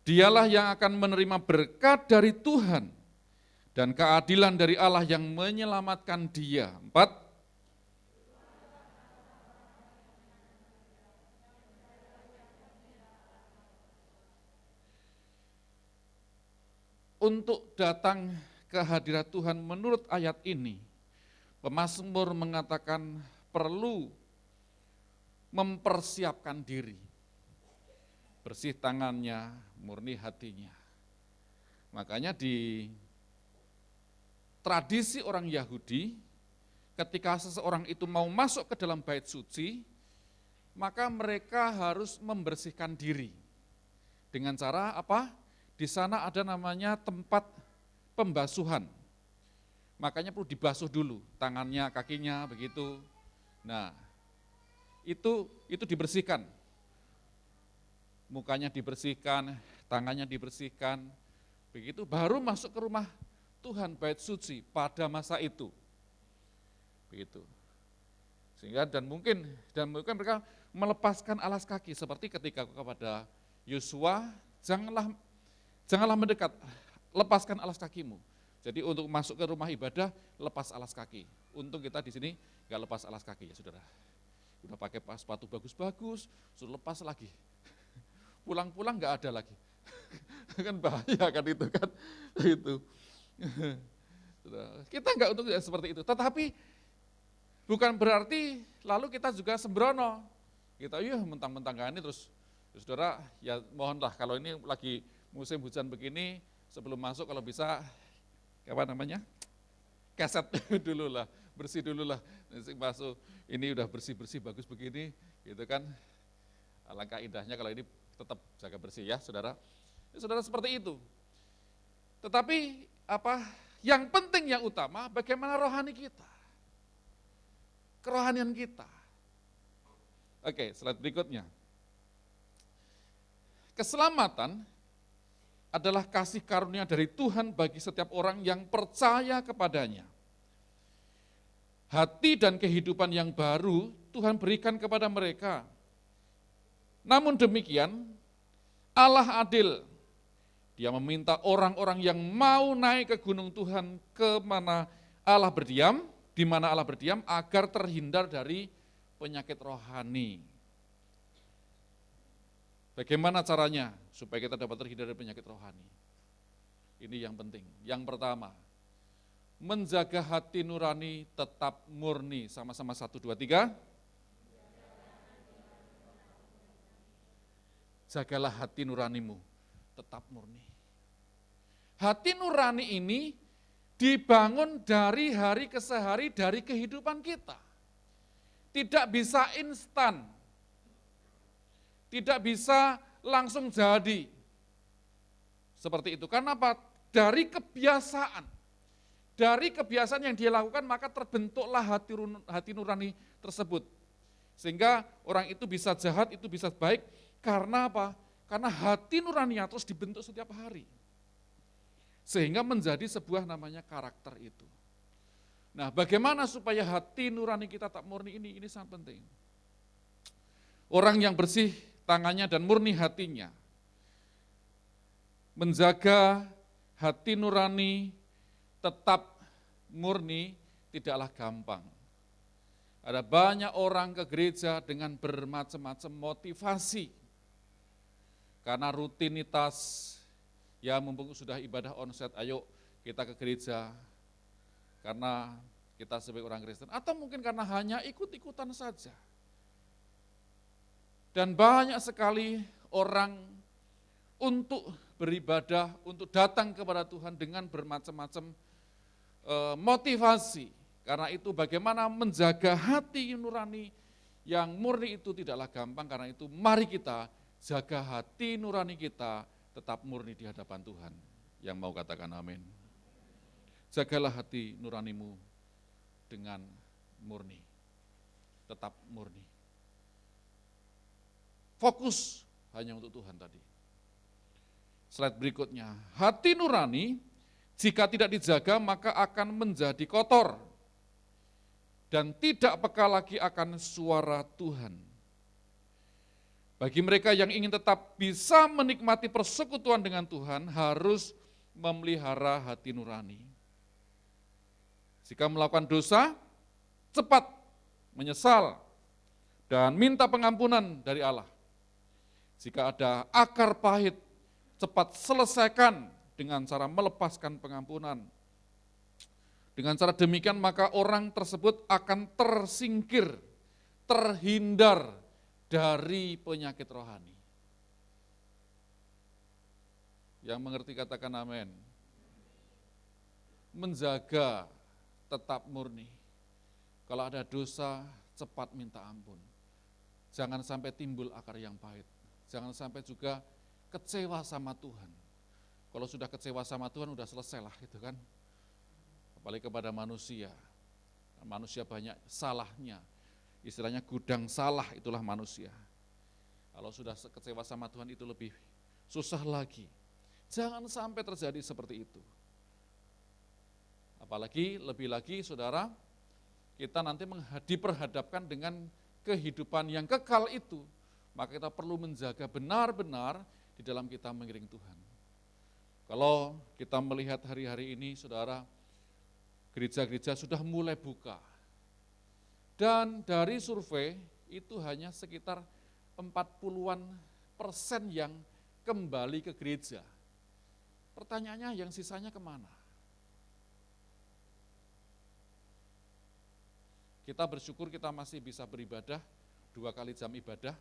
Dialah yang akan menerima berkat dari Tuhan dan keadilan dari Allah yang menyelamatkan dia. 4. Untuk datang ke hadirat Tuhan menurut ayat ini, pemazmur mengatakan perlu mempersiapkan diri. Bersih tangannya, murni hatinya. Makanya di tradisi orang Yahudi, ketika seseorang itu mau masuk ke dalam bait suci, maka mereka harus membersihkan diri. Dengan cara apa? Di sana ada namanya tempat pembasuhan. Makanya perlu dibasuh dulu, tangannya, kakinya, begitu. Nah, itu dibersihkan. Mukanya dibersihkan, tangannya dibersihkan. Begitu baru masuk ke rumah Tuhan, bait suci pada masa itu. Begitu. Sehingga dan mungkin mereka melepaskan alas kaki seperti ketika kepada Yosua, janganlah mendekat, lepaskan alas kakimu. Jadi untuk masuk ke rumah ibadah, lepas alas kaki. Untung kita di sini nggak lepas alas kaki ya saudara. Udah pakai sepatu bagus-bagus, suruh lepas lagi. Pulang-pulang nggak ada lagi. Kan bahaya kan itu kan. Itu. Kita nggak untuk seperti itu. Tetapi bukan berarti lalu kita juga sembrono. Kita mentang-mentang ini terus saudara ya mohonlah kalau ini lagi musim hujan begini, sebelum masuk kalau bisa, keset dulu lah, bersih dulu lah, masuk, ini udah bersih-bersih, bagus begini, gitu kan, alangkah indahnya kalau ini tetap jaga bersih ya saudara. Ya, saudara seperti itu. Tetapi yang penting, yang utama, bagaimana rohani kita, kerohanian kita. Oke, slide berikutnya. Keselamatan adalah kasih karunia dari Tuhan bagi setiap orang yang percaya kepadanya. Hati dan kehidupan yang baru Tuhan berikan kepada mereka. Namun demikian, Allah adil. Dia meminta orang-orang yang mau naik ke gunung Tuhan ke mana Allah berdiam, di mana Allah berdiam agar terhindar dari penyakit rohani. Bagaimana caranya supaya kita dapat terhindar dari penyakit rohani? Ini yang penting. Yang pertama, menjaga hati nurani tetap murni. Sama-sama 1, 2, 3. Jagalah hati nuranimu tetap murni. Hati nurani ini dibangun dari hari ke hari dari kehidupan kita. Tidak bisa instan. Tidak bisa langsung jadi. Seperti itu. Karena apa? Dari kebiasaan. Dari kebiasaan yang dia lakukan, maka terbentuklah hati nurani tersebut. Sehingga orang itu bisa jahat, itu bisa baik. Karena apa? Karena hati nuraninya terus dibentuk setiap hari. Sehingga menjadi sebuah namanya karakter itu. Nah, bagaimana supaya hati nurani kita tak murni ini sangat penting. Orang yang bersih tangannya dan murni hatinya, menjaga hati nurani tetap murni tidaklah gampang. Ada banyak orang ke gereja dengan bermacam-macam motivasi. Karena rutinitas, ya mumpung sudah ibadah onsite, ayo kita ke gereja. Karena kita sebagai orang Kristen, atau mungkin karena hanya ikut-ikutan saja. Dan banyak sekali orang untuk beribadah, untuk datang kepada Tuhan dengan bermacam-macam motivasi. Karena itu bagaimana menjaga hati nurani yang murni itu tidaklah gampang. Karena itu mari kita jaga hati nurani kita tetap murni di hadapan Tuhan. Yang mau katakan amin. Jagalah hati nuranimu dengan murni. Tetap murni. Fokus hanya untuk Tuhan tadi. Slide berikutnya. Hati nurani jika tidak dijaga maka akan menjadi kotor dan tidak peka lagi akan suara Tuhan. Bagi mereka yang ingin tetap bisa menikmati persekutuan dengan Tuhan, harus memelihara hati nurani. Jika melakukan dosa, cepat menyesal dan minta pengampunan dari Allah. Jika ada akar pahit, cepat selesaikan dengan cara melepaskan pengampunan. Dengan cara demikian maka orang tersebut akan tersingkir, terhindar dari penyakit rohani. Yang mengerti katakan amin. Menjaga tetap murni. Kalau ada dosa, cepat minta ampun. Jangan sampai timbul akar yang pahit. Jangan sampai juga kecewa sama Tuhan. Kalau sudah kecewa sama Tuhan, udah selesai lah itu kan. Apalagi kepada manusia. Manusia banyak salahnya. Istilahnya gudang salah itulah manusia. Kalau sudah kecewa sama Tuhan itu lebih susah lagi. Jangan sampai terjadi seperti itu. Apalagi lebih lagi saudara, kita nanti diperhadapkan dengan kehidupan yang kekal itu. Maka kita perlu menjaga benar-benar di dalam kita mengiring Tuhan. Kalau kita melihat hari-hari ini saudara, gereja-gereja sudah mulai buka. Dan dari survei itu hanya sekitar 40% yang kembali ke gereja. Pertanyaannya yang sisanya kemana? Kita bersyukur kita masih bisa beribadah 2 kali jam ibadah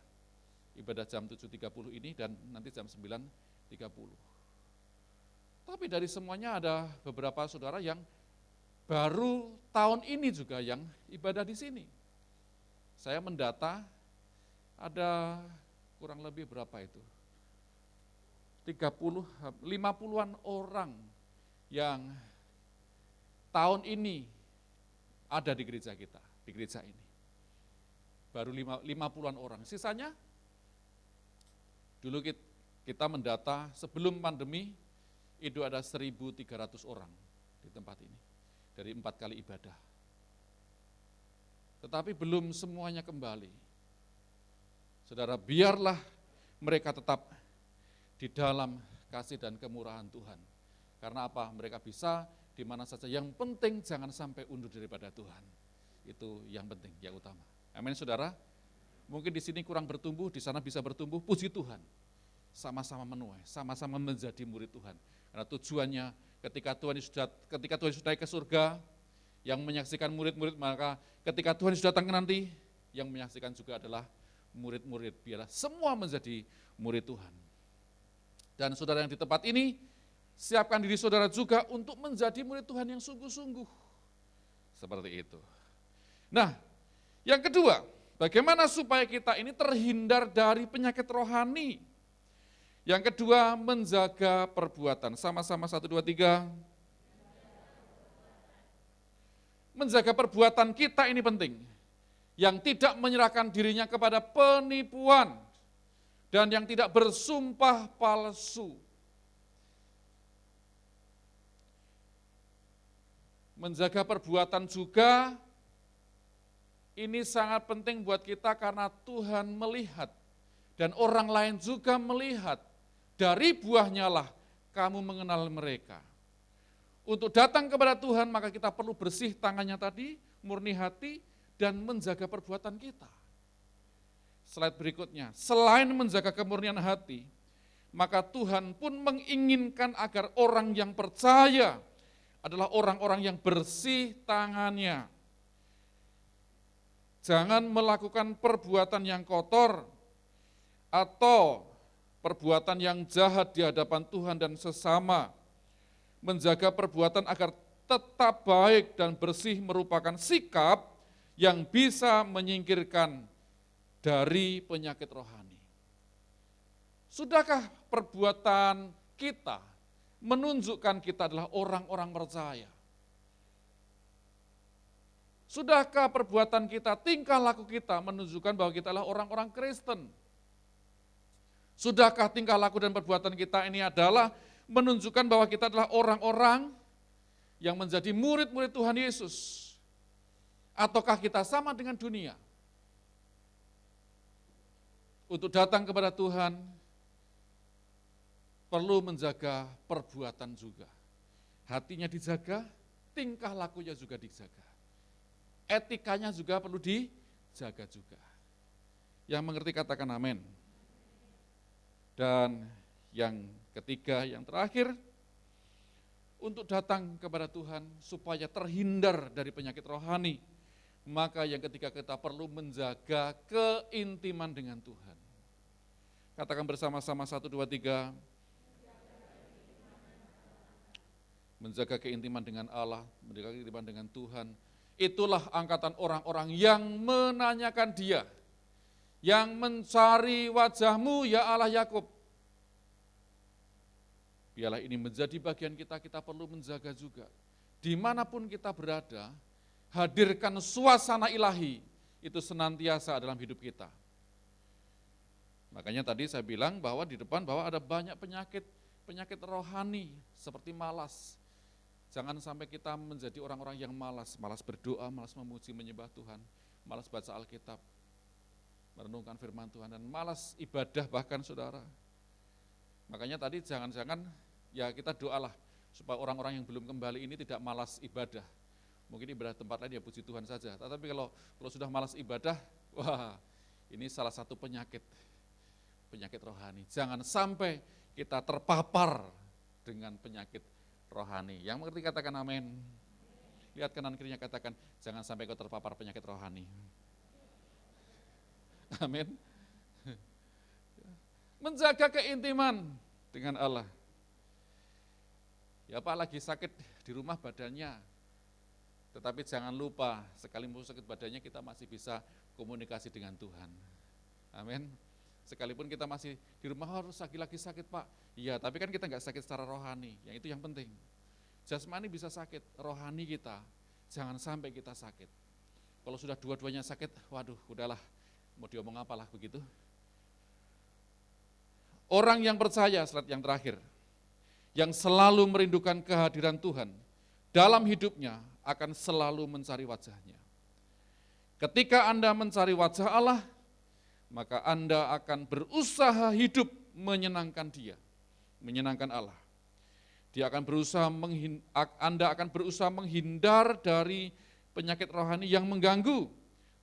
jam 7.30 ini dan nanti jam 9.30. Tapi dari semuanya ada beberapa saudara yang baru tahun ini juga yang ibadah di sini. Saya mendata ada kurang lebih berapa itu? 50-an orang yang tahun ini ada di gereja kita, di gereja ini. Baru 50-an orang. Sisanya dulu kita mendata sebelum pandemi itu ada 1.300 orang di tempat ini. Dari 4 kali ibadah. Tetapi belum semuanya kembali. Saudara, biarlah mereka tetap di dalam kasih dan kemurahan Tuhan. Karena apa? Mereka bisa di mana saja. Yang penting jangan sampai undur daripada Tuhan. Itu yang penting, yang utama. Amin saudara. Mungkin di sini kurang bertumbuh, di sana bisa bertumbuh, puji Tuhan. Sama-sama menuai, sama-sama menjadi murid Tuhan. Karena tujuannya ketika Tuhan sudah naik ke surga, yang menyaksikan murid-murid, maka ketika Tuhan sudah datang nanti, yang menyaksikan juga adalah murid-murid. Biarlah semua menjadi murid Tuhan. Dan saudara yang di tempat ini, siapkan diri saudara juga untuk menjadi murid Tuhan yang sungguh-sungguh. Seperti itu. Nah, yang kedua, bagaimana supaya kita ini terhindar dari penyakit rohani? Yang kedua, menjaga perbuatan. Sama-sama 1, 2, 3. Menjaga perbuatan kita ini penting. Yang tidak menyerahkan dirinya kepada penipuan. Dan yang tidak bersumpah palsu. Menjaga perbuatan juga, ini sangat penting buat kita karena Tuhan melihat. Dan orang lain juga melihat. Dari buahnya lah kamu mengenal mereka. Untuk datang kepada Tuhan maka kita perlu bersih tangannya tadi, murni hati, dan menjaga perbuatan kita. Slide berikutnya, selain menjaga kemurnian hati, maka Tuhan pun menginginkan agar orang yang percaya adalah orang-orang yang bersih tangannya. Jangan melakukan perbuatan yang kotor, atau perbuatan yang jahat di hadapan Tuhan dan sesama. Menjaga perbuatan agar tetap baik dan bersih merupakan sikap yang bisa menyingkirkan dari penyakit rohani. Sudahkah perbuatan kita menunjukkan kita adalah orang-orang percaya? Sudahkah perbuatan kita, tingkah laku kita menunjukkan bahwa kita adalah orang-orang Kristen? Sudahkah tingkah laku dan perbuatan kita ini adalah menunjukkan bahwa kita adalah orang-orang yang menjadi murid-murid Tuhan Yesus? Ataukah kita sama dengan dunia? untuk datang kepada Tuhan perlu menjaga perbuatan juga. Hatinya dijaga, tingkah lakunya juga dijaga. Etikanya juga perlu dijaga juga. Yang mengerti katakan amin. Dan yang ketiga, yang terakhir, untuk datang kepada Tuhan supaya terhindar dari penyakit rohani, maka yang ketiga kita perlu menjaga keintiman dengan Tuhan. Katakan bersama-sama 1, 2, 3. Menjaga keintiman dengan Allah, menjaga keintiman dengan Tuhan. Itulah angkatan orang-orang yang menanyakan Dia, yang mencari wajah-Mu ya Allah Yakub. Biarlah ini menjadi bagian kita, kita perlu menjaga juga. Dimanapun kita berada, hadirkan suasana ilahi, itu senantiasa dalam hidup kita. Makanya tadi saya bilang bahwa di depan bahwa ada banyak penyakit rohani seperti malas. Jangan sampai kita menjadi orang-orang yang malas berdoa, malas memuji, menyembah Tuhan, malas baca Alkitab, merenungkan firman Tuhan, dan malas ibadah bahkan saudara. Makanya tadi jangan-jangan ya kita doalah supaya orang-orang yang belum kembali ini tidak malas ibadah. Mungkin ibadah tempat lain ya puji Tuhan saja. Tetapi kalau sudah malas ibadah, wah ini salah satu penyakit rohani. Jangan sampai kita terpapar dengan penyakit rohani. Yang mengerti katakan amin. Lihat kanan kirinya katakan, jangan sampai kau terpapar penyakit rohani. Amin. Menjaga keintiman dengan Allah. Ya Pak lagi sakit di rumah badannya, tetapi jangan lupa sekalipun sakit badannya kita masih bisa komunikasi dengan Tuhan. Amin. Sekalipun kita masih di rumah harus lagi sakit Pak. Iya, tapi kan kita nggak sakit secara rohani, yang itu yang penting. Jasmani bisa sakit, rohani kita jangan sampai kita sakit. Kalau sudah dua-duanya sakit, waduh udahlah, mau diomong apalah begitu. Orang yang percaya, slide yang terakhir, yang selalu merindukan kehadiran Tuhan dalam hidupnya akan selalu mencari wajahnya. Ketika Anda mencari wajah Allah, maka Anda akan berusaha hidup menyenangkan Dia, menyenangkan Allah. Anda akan berusaha menghindar dari penyakit rohani yang mengganggu,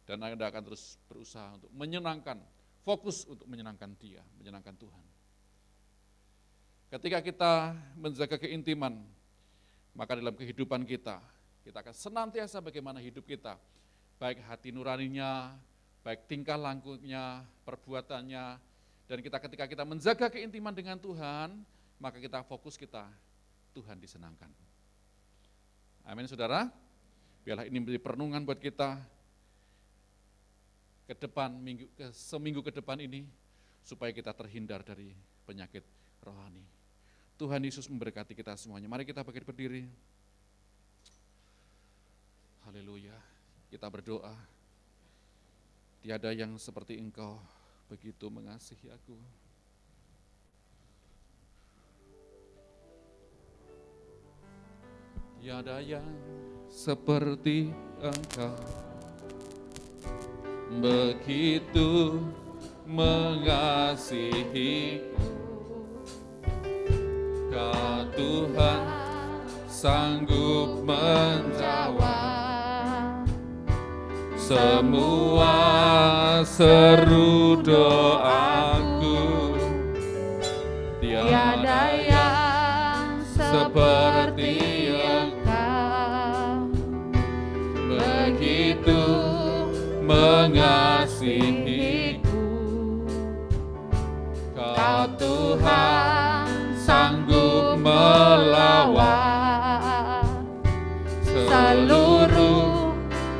dan Anda akan terus berusaha untuk menyenangkan, fokus untuk menyenangkan Dia, menyenangkan Tuhan. Ketika kita menjaga keintiman, maka dalam kehidupan kita akan senantiasa bagaimana hidup kita, baik hati nuraninya, baik tingkah lakunya, perbuatannya, dan ketika kita menjaga keintiman dengan Tuhan, maka kita fokus kita, Tuhan disenangkan. Amin saudara, biarlah ini menjadi perenungan buat kita ke depan, seminggu ke depan ini, supaya kita terhindar dari penyakit rohani. Tuhan Yesus memberkati kita semuanya. Mari kita berdiri. Haleluya, kita berdoa. Tiada yang seperti Engkau begitu mengasihi aku. Tiada yang seperti Engkau begitu mengasihiku. Kau Tuhan sanggup menjawab semua seru doaku. Tiada yang seperti Engkau begitu mengasihiku. Kau Tuhan sanggup melawan seluruh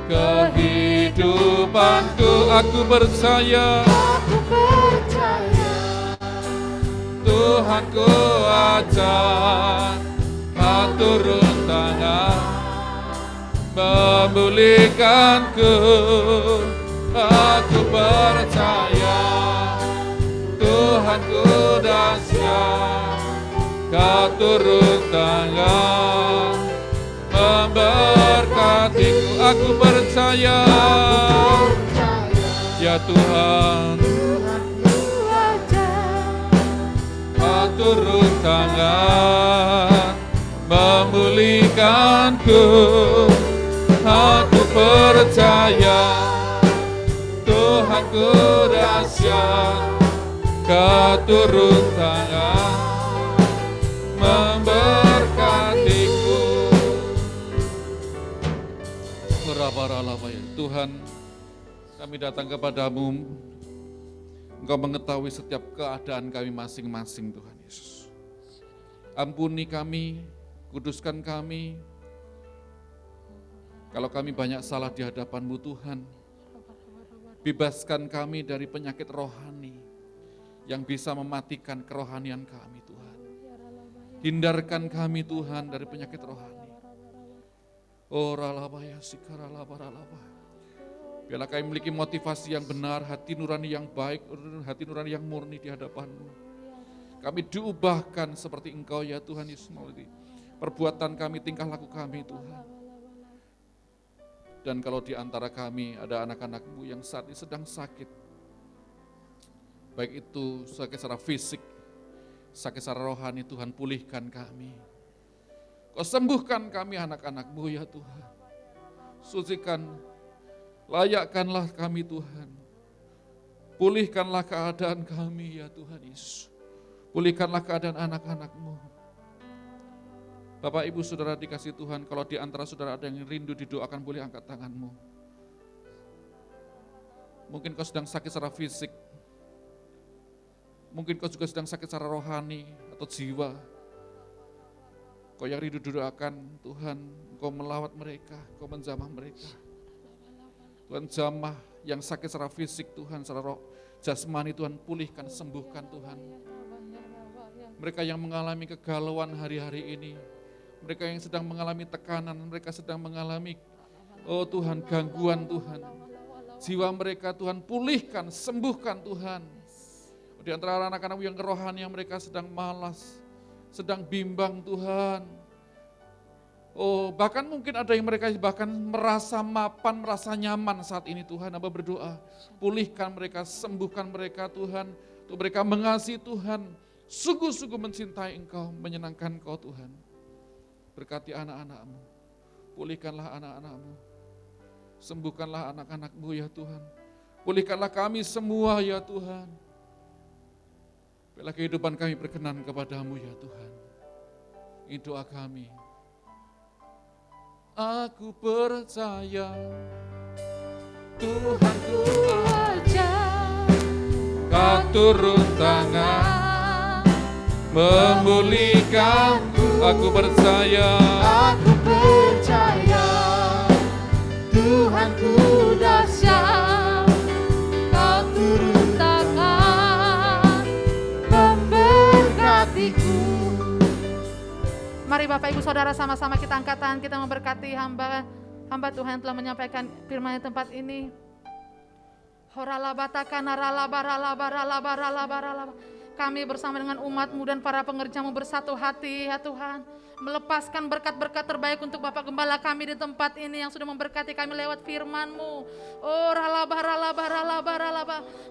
kehidupanku. Aku percaya Tuhan ku ajak, kau turun tangan memulihkanku. Aku percaya Tuhan ku dahsyat, kau turun tangan memberkatiku. Aku percaya ya Tuhan, tangan memulihkanku. Aku percaya Tuhanku dahsyat, Kau turun tangan memberkatiku. Tuhan, kami datang kepadamu. Engkau mengetahui setiap keadaan kami masing-masing, Tuhan Yesus. Ampuni kami, kuduskan kami. Kalau kami banyak salah di hadapan-Mu, Tuhan, bebaskan kami dari penyakit rohani yang bisa mematikan kerohanian kami, Tuhan. Hindarkan kami, Tuhan, dari penyakit rohani. Oh, ralabaya sikaralabaralaba. Biarlah kami memiliki motivasi yang benar, hati nurani yang baik, hati nurani yang murni di hadapan-Mu. Kami diubahkan seperti Engkau, ya Tuhan Yesus, melalui perbuatan kami, tingkah laku kami, Tuhan. Dan kalau di antara kami ada anak-anak-Mu yang saat ini sedang sakit, baik itu sakit secara fisik, sakit secara rohani, Tuhan pulihkan kami. Kau sembuhkan kami anak-anak-Mu, ya Tuhan. Sucikan, layakkanlah kami, Tuhan. Pulihkanlah keadaan kami, ya Tuhan Yesus. Pulihkanlah keadaan anak-anak-Mu. Bapak, Ibu, Saudara dikasih Tuhan, kalau di antara saudara ada yang rindu didoakan, boleh angkat tanganmu. Mungkin kau sedang sakit secara fisik. Mungkin kau juga sedang sakit secara rohani atau jiwa. Kau yang rindu didoakan, Tuhan, Kau melawat mereka, Kau menjamah mereka. Tuhan, jamah yang sakit secara fisik, Tuhan, secara roh, jasmani, Tuhan, pulihkan, sembuhkan, Tuhan. Mereka yang mengalami kegalauan hari-hari ini, mereka yang sedang mengalami tekanan, mereka sedang mengalami, oh Tuhan, gangguan, Tuhan. Jiwa mereka, Tuhan, pulihkan, sembuhkan, Tuhan. Di antara anak-anak yang kerohanian, mereka sedang malas, sedang bimbang, Tuhan. Oh, bahkan mungkin ada yang mereka bahkan merasa mapan, merasa nyaman saat ini, Tuhan. Hamba berdoa, pulihkan mereka, sembuhkan mereka, Tuhan. Untuk mereka mengasihi Tuhan, sungguh-sungguh mencintai Engkau, menyenangkan Engkau, Tuhan. Berkati anak-anak-Mu, pulihkanlah anak-anak-Mu, sembuhkanlah anak-anak-Mu, ya Tuhan. Pulihkanlah kami semua, ya Tuhan. Biarlah kehidupan kami berkenan kepada-Mu, ya Tuhan. Ini doa kami. Aku percaya Tuhanku aja, Kau turun tangan memulihkanku. Aku percaya Tuhanku dahsyat, Kau turun tangan memberkatiku. Mari Bapak Ibu Saudara sama-sama kita angkat tangan, kita memberkati hamba Tuhan yang telah menyampaikan firman di tempat ini. Kami bersama dengan umat-Mu dan para pengerja-Mu bersatu hati, ya Tuhan, melepaskan berkat-berkat terbaik untuk Bapak Gembala kami di tempat ini yang sudah memberkati kami lewat firman-Mu. Oh, ralaba.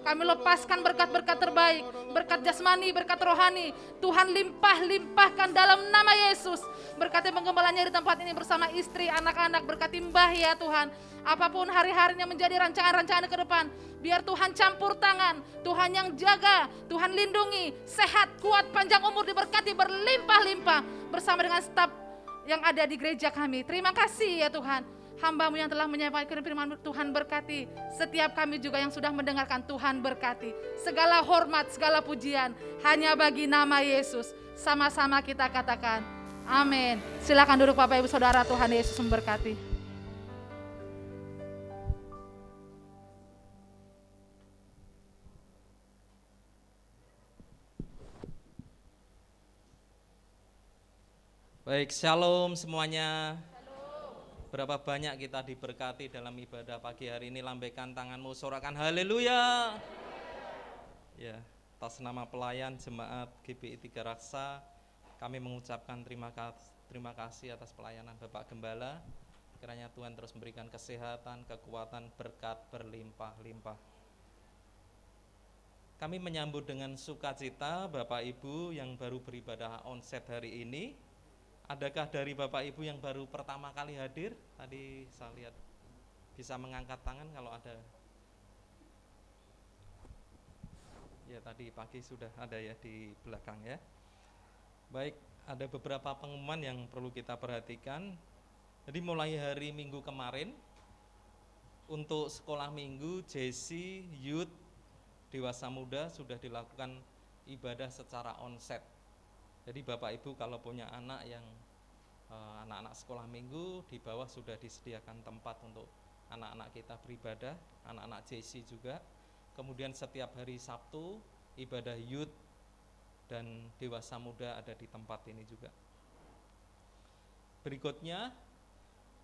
Kami lepaskan berkat-berkat terbaik, berkat jasmani, berkat rohani. Tuhan limpah-limpahkan dalam nama Yesus. Berkati penggembalanya di tempat ini bersama istri, anak-anak, berkati Mbah, ya Tuhan. Apapun hari-harinya menjadi rancangan-rancangan ke depan, biar Tuhan campur tangan, Tuhan yang jaga, Tuhan lindungi, sehat, kuat, panjang umur, diberkati berlimpah-limpah bersama dengan staf yang ada di gereja kami. Terima kasih, ya Tuhan. Hamba-Mu yang telah menyampaikan firman-Mu, Tuhan berkati. Setiap kami juga yang sudah mendengarkan, Tuhan berkati. Segala hormat, segala pujian hanya bagi nama Yesus. Sama-sama kita katakan amin. Silakan duduk Bapak Ibu Saudara, Tuhan Yesus memberkati. Baik, shalom semuanya. Berapa banyak kita diberkati dalam ibadah pagi hari ini. Lambaikan tanganmu, sorakan haleluya. Ya, atas nama pelayan jemaat GBI Tiga Raksa, kami mengucapkan terima kasih atas pelayanan Bapak Gembala. Kiranya Tuhan terus memberikan kesehatan, kekuatan, berkat berlimpah-limpah. Kami menyambut dengan sukacita Bapak Ibu yang baru beribadah onset hari ini. Adakah dari Bapak Ibu yang baru pertama kali hadir? Tadi saya lihat bisa mengangkat tangan kalau ada. Ya, tadi pagi sudah ada ya di belakang ya. Baik, ada beberapa pengumuman yang perlu kita perhatikan. Jadi mulai hari Minggu kemarin, untuk sekolah minggu, JC, Youth, Dewasa Muda sudah dilakukan ibadah secara onset. Jadi Bapak Ibu kalau punya anak yang anak-anak sekolah minggu, di bawah sudah disediakan tempat untuk anak-anak kita beribadah, anak-anak JC juga. Kemudian setiap hari Sabtu, ibadah Youth dan Dewasa Muda ada di tempat ini juga. Berikutnya,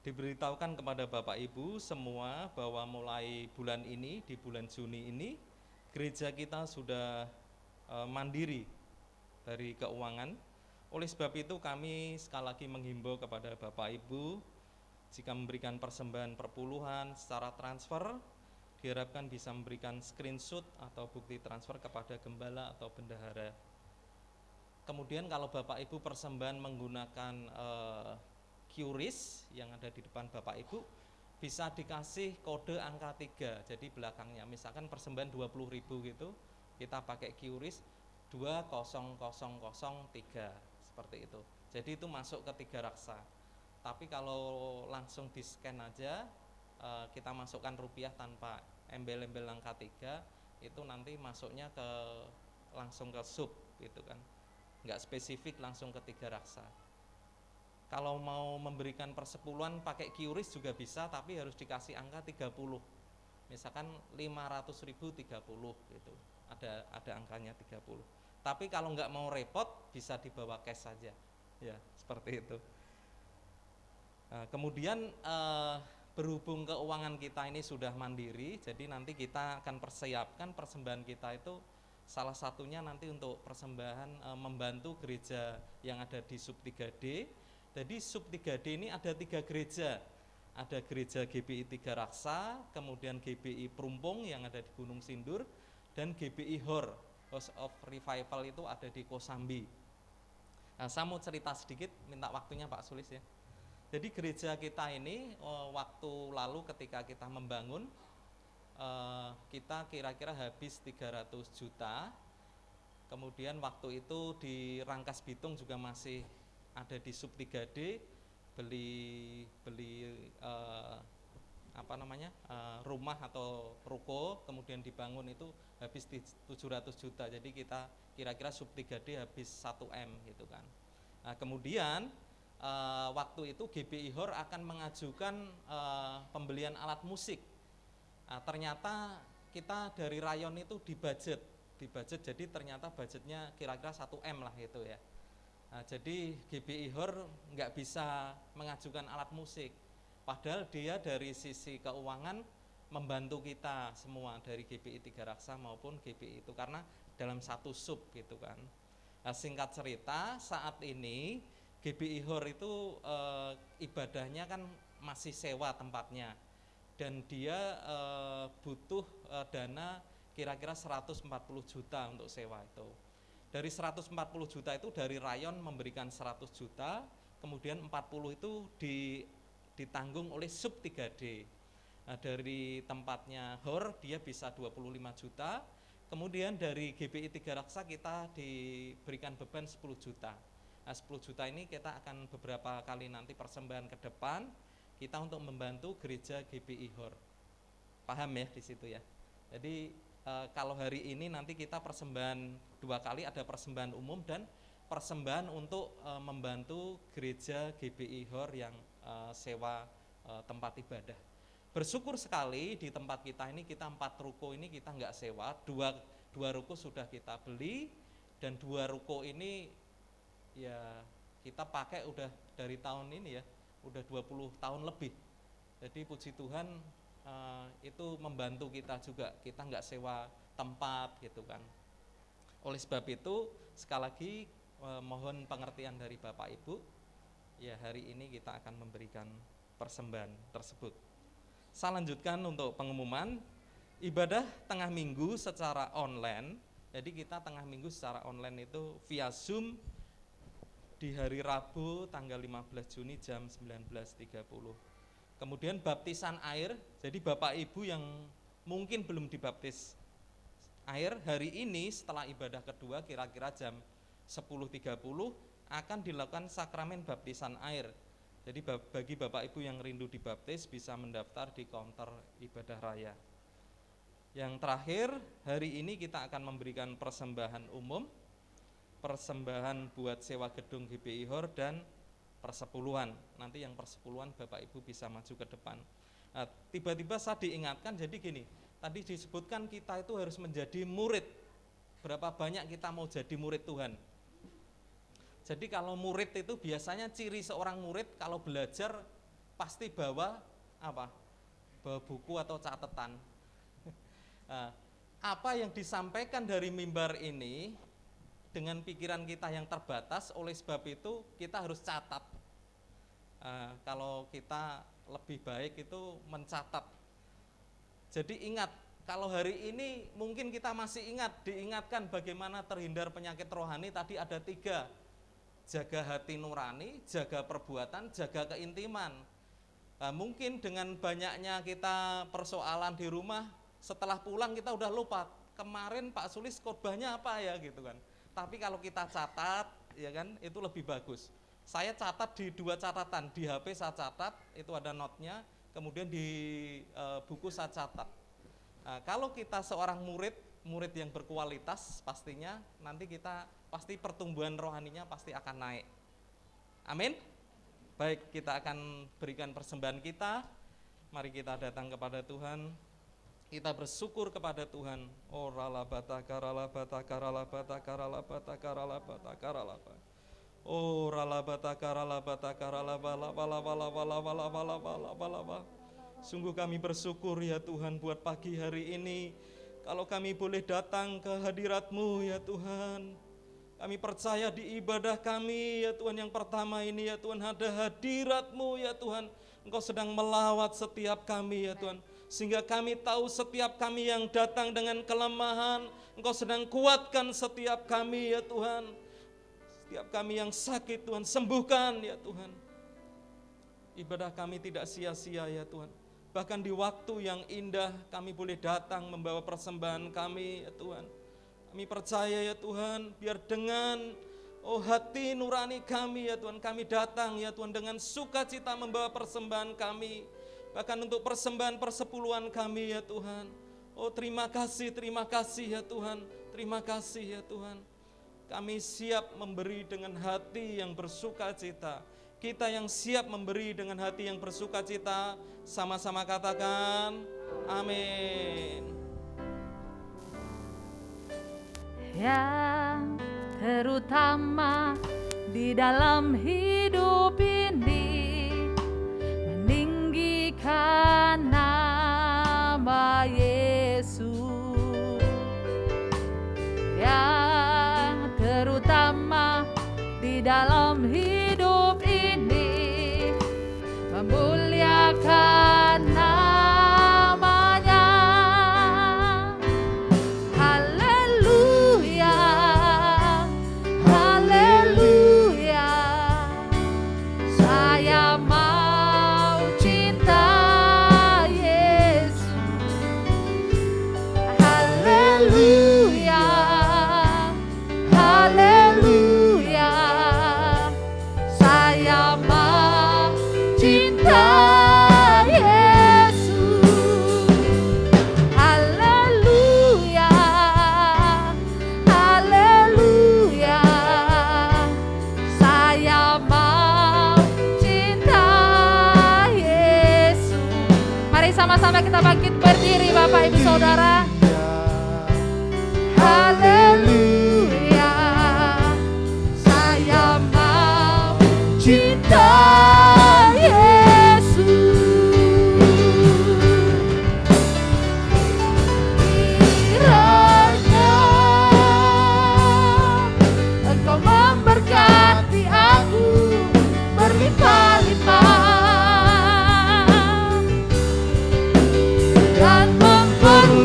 diberitahukan kepada Bapak Ibu semua bahwa mulai bulan ini, di bulan Juni ini, gereja kita sudah mandiri dari keuangan. Oleh sebab itu kami sekali lagi menghimbau kepada Bapak Ibu, jika memberikan persembahan perpuluhan secara transfer, diharapkan bisa memberikan screenshot atau bukti transfer kepada gembala atau bendahara. Kemudian kalau Bapak Ibu persembahan menggunakan QRIS yang ada di depan Bapak Ibu, bisa dikasih kode angka 3, jadi belakangnya misalkan persembahan 20.000 gitu, kita pakai QRIS 20003 seperti itu. Jadi itu masuk ke 3 raksa. Tapi kalau langsung di scan aja, kita masukkan rupiah tanpa embel-embel angka 3, itu nanti masuknya langsung ke sub gitu kan, nggak spesifik langsung ke 3 raksa. Kalau mau memberikan persepuluhan pakai QRIS juga bisa, tapi harus dikasih angka 30. Misalkan 500.000 30 gitu. Ada angkanya 30. Tapi kalau nggak mau repot bisa dibawa cash saja. Ya, seperti itu. Nah, kemudian berhubung keuangan kita ini sudah mandiri, jadi nanti kita akan persiapkan persembahan kita itu salah satunya nanti untuk persembahan membantu gereja yang ada di sub 3D. Jadi sub 3D ini ada 3 gereja. Ada gereja GBI 3 Raksa, kemudian GBI Perumpung yang ada di Gunung Sindur, dan GBI HOR, House of Revival itu ada di Kosambi. Nah, saya mau cerita sedikit, minta waktunya Pak Sulis ya. Jadi gereja kita ini waktu lalu ketika kita membangun, kita kira-kira habis 300 juta. Kemudian waktu itu di Rangkas Bitung juga masih ada di sub 3D, beli rumah atau ruko, kemudian dibangun itu habis 700 juta. Jadi kita kira-kira sub 3D habis 1 M gitu kan. Nah, kemudian waktu itu GBI HOR akan mengajukan pembelian alat musik. Nah, ternyata kita dari rayon itu di budget, jadi ternyata budgetnya kira-kira 1 M lah gitu ya. Nah, jadi GBI HOR nggak bisa mengajukan alat musik, padahal dia dari sisi keuangan membantu kita semua dari GBI 3 Raksa maupun GBI itu, karena dalam satu sub gitu kan. Nah, singkat cerita, saat ini GBI HOR itu ibadahnya kan masih sewa tempatnya, dan dia butuh dana kira-kira 140 juta untuk sewa itu. Dari 140 juta itu dari rayon memberikan 100 juta, kemudian 40 itu ditanggung oleh sub 3D. Nah, dari tempatnya HOR dia bisa 25 juta, kemudian dari GBI 3 Raksa kita diberikan beban 10 juta. Nah, 10 juta ini kita akan beberapa kali nanti persembahan ke depan, kita untuk membantu gereja GBI HOR. Paham ya di situ ya? Jadi kalau hari ini nanti kita persembahan 2 kali, ada persembahan umum dan persembahan untuk membantu gereja GBI HOR yang sewa tempat ibadah. Bersyukur sekali di tempat kita ini, kita 4 ruko ini kita nggak sewa, 2 ruko sudah kita beli, dan 2 ruko ini ya kita pakai udah dari tahun ini ya, udah 20 tahun lebih. Jadi puji Tuhan itu membantu kita juga, kita nggak sewa tempat gitu kan. Oleh sebab itu sekali lagi mohon pengertian dari Bapak Ibu, ya hari ini kita akan memberikan persembahan tersebut. Saya lanjutkan untuk pengumuman ibadah tengah minggu secara online Jadi kita tengah minggu secara online itu via Zoom di hari Rabu tanggal 15 Juni jam 19.30. Kemudian baptisan air, jadi Bapak Ibu yang mungkin belum dibaptis air, hari ini setelah ibadah kedua kira-kira jam 10.30 akan dilakukan sakramen baptisan air. Jadi bagi Bapak Ibu yang rindu dibaptis bisa mendaftar di counter ibadah raya. Yang terakhir, hari ini kita akan memberikan persembahan umum, persembahan buat sewa gedung GBI HOR, dan persepuluhan. Nanti yang persepuluhan Bapak Ibu bisa maju ke depan. Nah, tiba-tiba saya diingatkan, jadi gini, tadi disebutkan kita itu harus menjadi murid. Berapa banyak kita mau jadi murid Tuhan? Jadi kalau murid itu biasanya ciri seorang murid kalau belajar pasti bawa apa? Bawa buku atau catatan. Nah, apa yang disampaikan dari mimbar ini dengan pikiran kita yang terbatas, oleh sebab itu kita harus catat. Kalau kita lebih baik itu mencatat. Jadi ingat, kalau hari ini mungkin kita masih diingatkan bagaimana terhindar penyakit rohani, tadi ada 3, jaga hati nurani, jaga perbuatan, jaga keintiman. Mungkin dengan banyaknya kita persoalan di rumah, setelah pulang kita udah lupa, kemarin Pak Sulis khotbahnya apa ya gitu kan. Tapi kalau kita catat, ya kan, itu lebih bagus. Saya catat di 2 catatan, di HP saya catat, itu ada notnya, kemudian di buku saya catat. Nah, kalau kita seorang murid yang berkualitas, pastinya nanti kita pasti pertumbuhan rohaninya pasti akan naik. Amin. Baik, kita akan berikan persembahan kita. Mari kita datang kepada Tuhan. Kita bersyukur kepada Tuhan. Oh ralabata karalabata karalabata karalabata karalabata karalabata. Oh ralabata karalabata karalabata. Sungguh kami bersyukur ya Tuhan buat pagi hari ini. Kalau kami boleh datang ke hadirat-Mu ya Tuhan. Kami percaya di ibadah kami ya Tuhan, yang pertama ini ya Tuhan, ada hadirat-Mu ya Tuhan. Engkau sedang melawat setiap kami ya Tuhan. Sehingga kami tahu setiap kami yang datang dengan kelemahan, Engkau sedang kuatkan setiap kami ya Tuhan. Setiap kami yang sakit Tuhan, sembuhkan ya Tuhan. Ibadah kami tidak sia-sia ya Tuhan. Bahkan di waktu yang indah kami boleh datang membawa persembahan kami ya Tuhan. Kami percaya ya Tuhan, biar dengan hati nurani kami ya Tuhan, kami datang ya Tuhan dengan sukacita membawa persembahan kami. Bahkan untuk persembahan persepuluhan kami ya Tuhan. Oh terima kasih ya Tuhan. Terima kasih ya Tuhan. Kami siap memberi dengan hati yang bersukacita. Kita yang siap memberi dengan hati yang bersukacita, sama-sama katakan amin. Yang terutama di dalam hidup ini, meninggikan nama Yesus. Yang terutama di dalam hidup ini, memuliakan namanya. Haleluya, haleluya. Saya mau cinta Yesus. Haleluya, haleluya. Saya mau cinta Yesus. Haleluya, haleluya. Saya mau cinta Yesus. Mari sama-sama kita bangkit berdiri Bapak Ibu Saudara. Haleluya. Saya mau cinta Yesus. Kiranya Engkau memberkati aku berlimpah-limpah dan memperluas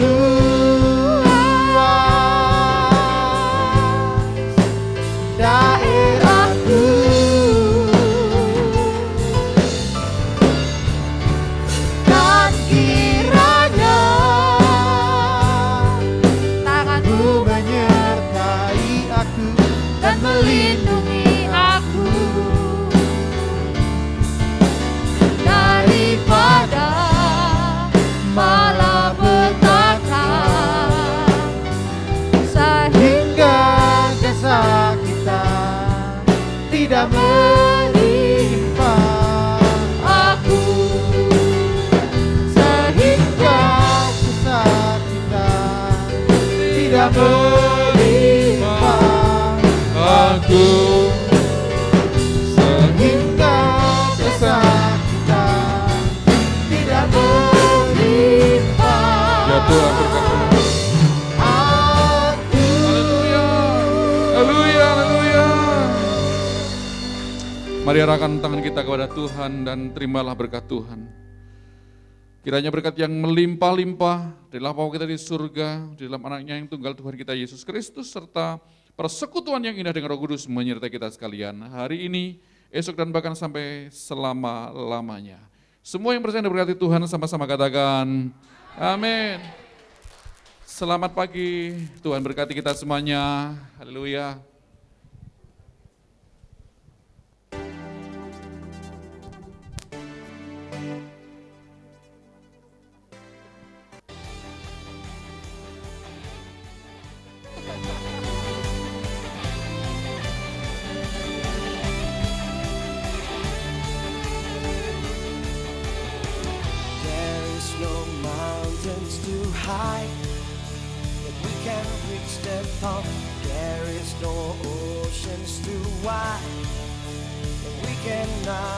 Mari arahkan tangan kita kepada Tuhan dan terimalah berkat Tuhan. Kiranya berkat yang melimpah-limpah dalam Bapa kita di surga, di dalam anaknya yang tunggal Tuhan kita Yesus Kristus, serta persekutuan yang indah dengan Roh Kudus menyertai kita sekalian hari ini, esok dan bahkan sampai selama-lamanya. Semua yang percaya diberkati Tuhan sama-sama katakan amin. Selamat pagi, Tuhan berkati kita semuanya. Haleluya. There is no mountains too high that we can reach the top. There is no oceans too wide that we cannot